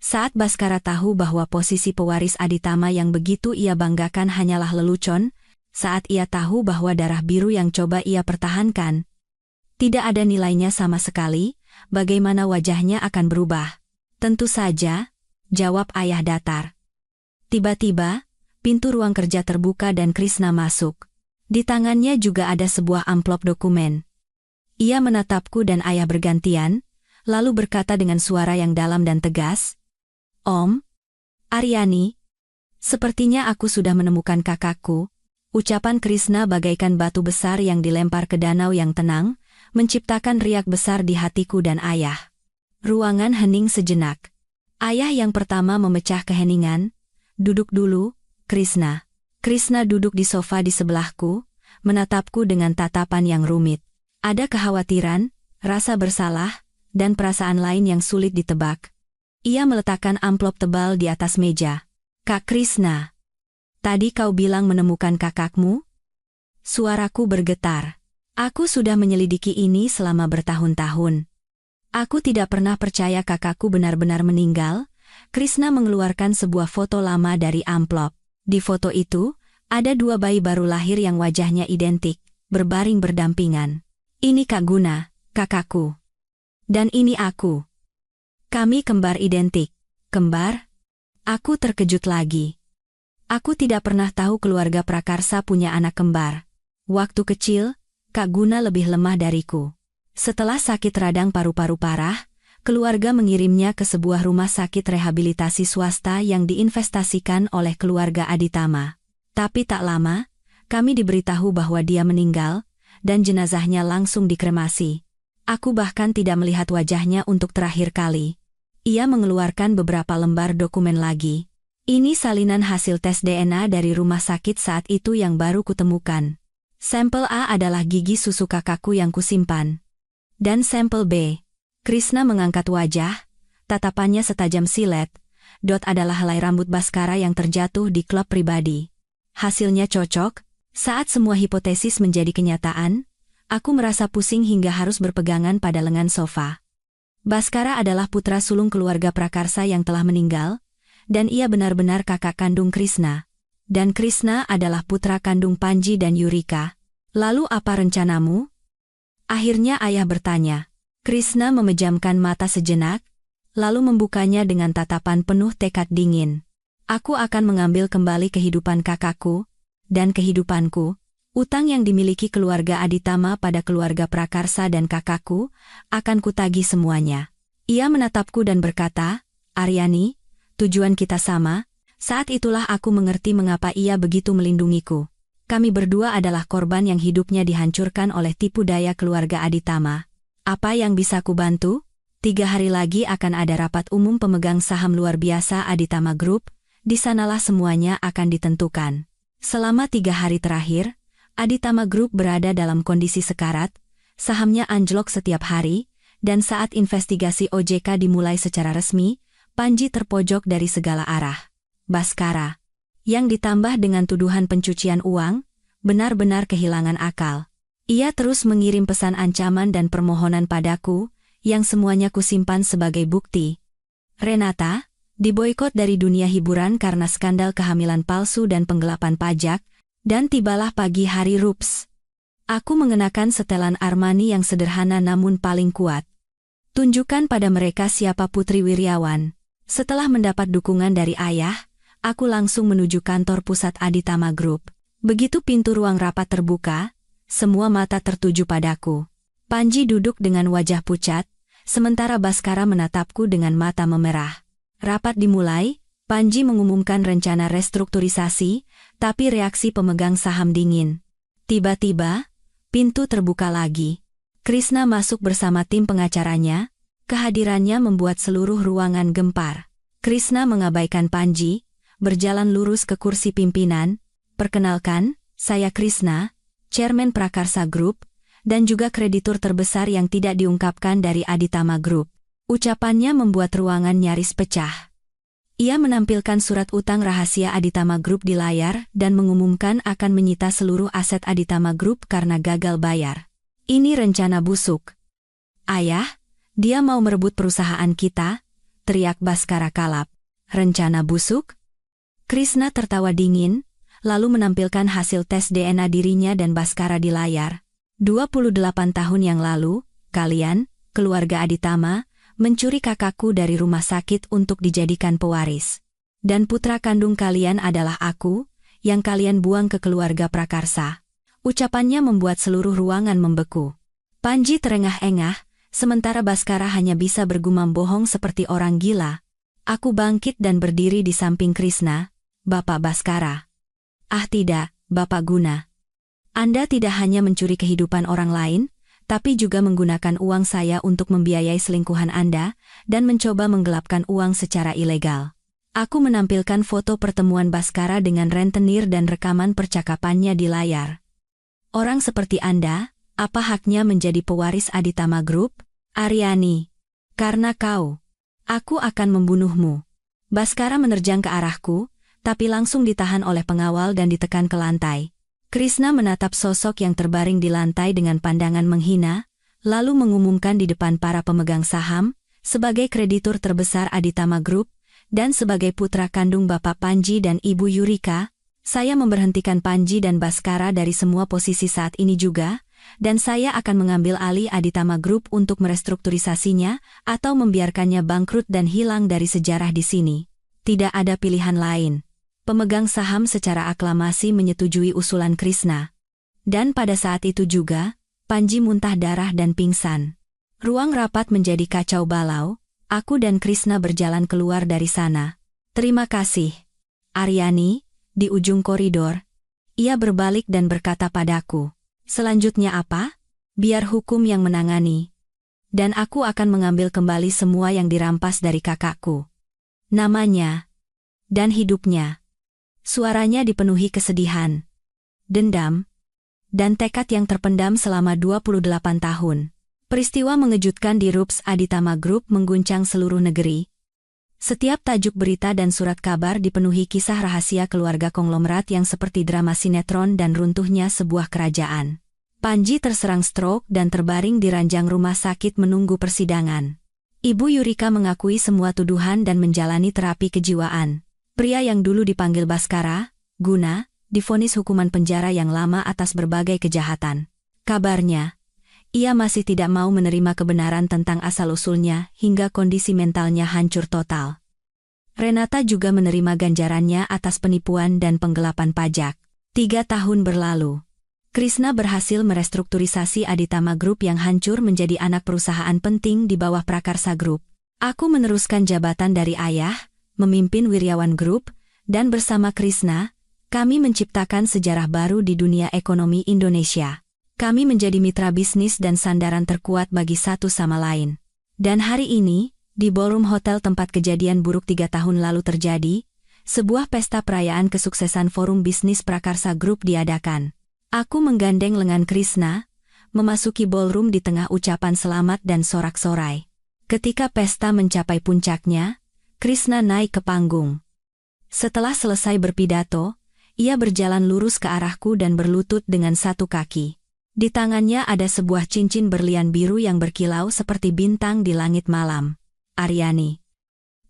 Saat Baskara tahu bahwa posisi pewaris Aditama yang begitu ia banggakan hanyalah lelucon, saat ia tahu bahwa darah biru yang coba ia pertahankan tidak ada nilainya sama sekali, bagaimana wajahnya akan berubah? Tentu saja, jawab ayah datar. Tiba-tiba, pintu ruang kerja terbuka dan Krishna masuk. Di tangannya juga ada sebuah amplop dokumen. Ia menatapku dan ayah bergantian, lalu berkata dengan suara yang dalam dan tegas, Om, Aryani, sepertinya aku sudah menemukan kakakku. Ucapan Krishna bagaikan batu besar yang dilempar ke danau yang tenang, menciptakan riak besar di hatiku dan ayah. Ruangan hening sejenak. Ayah yang pertama memecah keheningan. Duduk dulu, Krishna. Krishna duduk di sofa di sebelahku, menatapku dengan tatapan yang rumit. Ada kekhawatiran, rasa bersalah, dan perasaan lain yang sulit ditebak. Ia meletakkan amplop tebal di atas meja. Kak Krishna, tadi kau bilang menemukan kakakmu? Suaraku bergetar. Aku sudah menyelidiki ini selama bertahun-tahun. Aku tidak pernah percaya kakakku benar-benar meninggal. Krishna mengeluarkan sebuah foto lama dari amplop. Di foto itu, ada dua bayi baru lahir yang wajahnya identik, berbaring berdampingan. Ini Kak Guna, kakakku. Dan ini aku. Kami kembar identik. Kembar? Aku terkejut lagi. Aku tidak pernah tahu keluarga Prakarsa punya anak kembar. Waktu kecil, Kak Guna lebih lemah dariku. Setelah sakit radang paru-paru parah, keluarga mengirimnya ke sebuah rumah sakit rehabilitasi swasta yang diinvestasikan oleh keluarga Aditama. Tapi tak lama, kami diberitahu bahwa dia meninggal, dan jenazahnya langsung dikremasi. Aku bahkan tidak melihat wajahnya untuk terakhir kali. Ia mengeluarkan beberapa lembar dokumen lagi. Ini salinan hasil tes DNA dari rumah sakit saat itu yang baru kutemukan. Sampel A adalah gigi susu kakakku yang kusimpan. Dan sampel B. Krishna mengangkat wajah, tatapannya setajam silet. Dot adalah helai rambut Baskara yang terjatuh di klub pribadi. Hasilnya cocok. Saat semua hipotesis menjadi kenyataan, aku merasa pusing hingga harus berpegangan pada lengan sofa. Baskara adalah putra sulung keluarga Prakarsa yang telah meninggal, dan ia benar-benar kakak kandung Krishna. Dan Krishna adalah putra kandung Panji dan Yurika. Lalu apa rencanamu? Akhirnya ayah bertanya. Krishna memejamkan mata sejenak, lalu membukanya dengan tatapan penuh tekad dingin. Aku akan mengambil kembali kehidupan kakakku, dan kehidupanku. Utang yang dimiliki keluarga Aditama pada keluarga Prakarsa dan kakakku, akan kutagih semuanya. Ia menatapku dan berkata, Aryani, tujuan kita sama. Saat itulah aku mengerti mengapa ia begitu melindungiku. Kami berdua adalah korban yang hidupnya dihancurkan oleh tipu daya keluarga Aditama. Apa yang bisa kubantu? 3 hari lagi akan ada rapat umum pemegang saham luar biasa Aditama Group, di sanalah semuanya akan ditentukan. Selama 3 hari terakhir, Aditama Group berada dalam kondisi sekarat, sahamnya anjlok setiap hari, dan saat investigasi OJK dimulai secara resmi, Panji terpojok dari segala arah. Baskara, yang ditambah dengan tuduhan pencucian uang, benar-benar kehilangan akal. Ia terus mengirim pesan ancaman dan permohonan padaku, yang semuanya kusimpan sebagai bukti. Renata, diboikot dari dunia hiburan karena skandal kehamilan palsu dan penggelapan pajak, dan tibalah pagi hari Rups. Aku mengenakan setelan Armani yang sederhana namun paling kuat. Tunjukkan pada mereka siapa Putri Wiryawan. Setelah mendapat dukungan dari ayah, aku langsung menuju kantor pusat Aditama Group. Begitu pintu ruang rapat terbuka, semua mata tertuju padaku. Panji duduk dengan wajah pucat, sementara Baskara menatapku dengan mata memerah. Rapat dimulai, Panji mengumumkan rencana restrukturisasi, tapi reaksi pemegang saham dingin. Tiba-tiba, pintu terbuka lagi. Krishna masuk bersama tim pengacaranya, kehadirannya membuat seluruh ruangan gempar. Krishna mengabaikan Panji, berjalan lurus ke kursi pimpinan. Perkenalkan, saya Krishna, Chairman Prakarsa Group, dan juga kreditur terbesar yang tidak diungkapkan dari Aditama Group. Ucapannya membuat ruangan nyaris pecah. Ia menampilkan surat utang rahasia Aditama Group di layar dan mengumumkan akan menyita seluruh aset Aditama Group karena gagal bayar. Ini rencana busuk. Ayah, dia mau merebut perusahaan kita, teriak Baskara kalap. Rencana busuk? Krishna tertawa dingin, lalu menampilkan hasil tes DNA dirinya dan Baskara di layar. 28 tahun yang lalu, kalian, keluarga Aditama, mencuri kakakku dari rumah sakit untuk dijadikan pewaris. Dan putra kandung kalian adalah aku, yang kalian buang ke keluarga Prakarsa. Ucapannya membuat seluruh ruangan membeku. Panji terengah-engah, sementara Baskara hanya bisa bergumam bohong seperti orang gila. Aku bangkit dan berdiri di samping Krishna. Bapak Baskara. Ah tidak, Bapak Guna. Anda tidak hanya mencuri kehidupan orang lain, tapi juga menggunakan uang saya untuk membiayai selingkuhan Anda, dan mencoba menggelapkan uang secara ilegal. Aku menampilkan foto pertemuan Baskara dengan rentenir dan rekaman percakapannya di layar. Orang seperti Anda, apa haknya menjadi pewaris Aditama Group? Aryani. Karena kau. Aku akan membunuhmu. Baskara menerjang ke arahku, tapi langsung ditahan oleh pengawal dan ditekan ke lantai. Krishna menatap sosok yang terbaring di lantai dengan pandangan menghina, lalu mengumumkan di depan para pemegang saham, sebagai kreditur terbesar Aditama Group, dan sebagai putra kandung Bapak Panji dan Ibu Yurika, saya memberhentikan Panji dan Baskara dari semua posisi saat ini juga, dan saya akan mengambil alih Aditama Group untuk merestrukturisasinya, atau membiarkannya bangkrut dan hilang dari sejarah di sini. Tidak ada pilihan lain. Pemegang saham secara aklamasi menyetujui usulan Krishna. Dan pada saat itu juga, Panji muntah darah dan pingsan. Ruang rapat menjadi kacau balau, aku dan Krishna berjalan keluar dari sana. Terima kasih. Aryani, di ujung koridor. Ia berbalik dan berkata padaku, selanjutnya apa? Biar hukum yang menangani. Dan aku akan mengambil kembali semua yang dirampas dari kakakku. Namanya. Dan hidupnya. Suaranya dipenuhi kesedihan, dendam, dan tekad yang terpendam selama 28 tahun. Peristiwa mengejutkan di Rups Aditama Group mengguncang seluruh negeri. Setiap tajuk berita dan surat kabar dipenuhi kisah rahasia keluarga konglomerat yang seperti drama sinetron dan runtuhnya sebuah kerajaan. Panji terserang stroke dan terbaring di ranjang rumah sakit menunggu persidangan. Ibu Yurika mengakui semua tuduhan dan menjalani terapi kejiwaan. Pria yang dulu dipanggil Baskara, Guna, divonis hukuman penjara yang lama atas berbagai kejahatan. Kabarnya, ia masih tidak mau menerima kebenaran tentang asal-usulnya hingga kondisi mentalnya hancur total. Renata juga menerima ganjarannya atas penipuan dan penggelapan pajak. 3 tahun berlalu. Krishna berhasil merestrukturisasi Aditama Group yang hancur menjadi anak perusahaan penting di bawah Prakarsa Group. Aku meneruskan jabatan dari ayah, memimpin Wiryawan Group, dan bersama Krishna, kami menciptakan sejarah baru di dunia ekonomi Indonesia. Kami menjadi mitra bisnis dan sandaran terkuat bagi satu sama lain. Dan hari ini, di ballroom hotel tempat kejadian buruk 3 tahun lalu terjadi, sebuah pesta perayaan kesuksesan forum bisnis Prakarsa Group diadakan. Aku menggandeng lengan Krishna, memasuki ballroom di tengah ucapan selamat dan sorak-sorai. Ketika pesta mencapai puncaknya, Krishna naik ke panggung. Setelah selesai berpidato, ia berjalan lurus ke arahku dan berlutut dengan satu kaki. Di tangannya ada sebuah cincin berlian biru yang berkilau seperti bintang di langit malam. Aryani.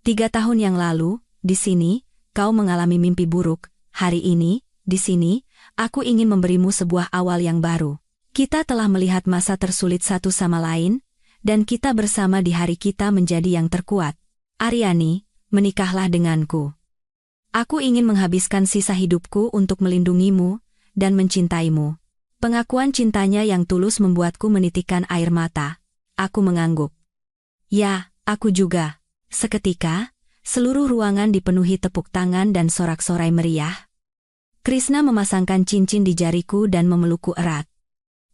3 tahun yang lalu, di sini, kau mengalami mimpi buruk. Hari ini, di sini, aku ingin memberimu sebuah awal yang baru. Kita telah melihat masa tersulit satu sama lain, dan kita bersama di hari kita menjadi yang terkuat. Aryani, menikahlah denganku. Aku ingin menghabiskan sisa hidupku untuk melindungimu dan mencintaimu. Pengakuan cintanya yang tulus membuatku menitikkan air mata. Aku mengangguk. Ya, aku juga. Seketika, Seluruh ruangan dipenuhi tepuk tangan dan sorak-sorai meriah. Krishna memasangkan cincin di jariku dan memelukku erat.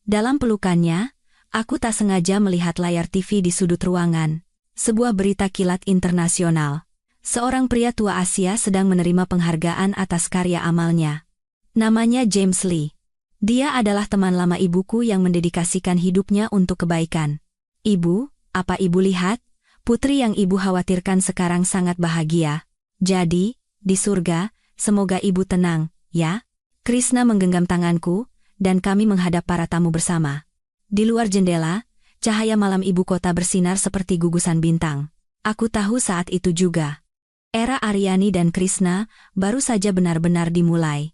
Dalam pelukannya, aku tak sengaja melihat layar TV di sudut ruangan. Sebuah berita kilat internasional. Seorang pria tua Asia sedang menerima penghargaan atas karya amalnya. Namanya James Lee. Dia adalah teman lama ibuku yang mendedikasikan hidupnya untuk kebaikan. Ibu, apa ibu lihat? Putri yang ibu khawatirkan sekarang sangat bahagia. Jadi, di surga, semoga ibu tenang, ya? Krishna menggenggam tanganku, dan kami menghadap para tamu bersama. Di luar jendela, cahaya malam ibu kota bersinar seperti gugusan bintang. Aku tahu saat itu juga. Era Aryani dan Krishna baru saja benar-benar dimulai.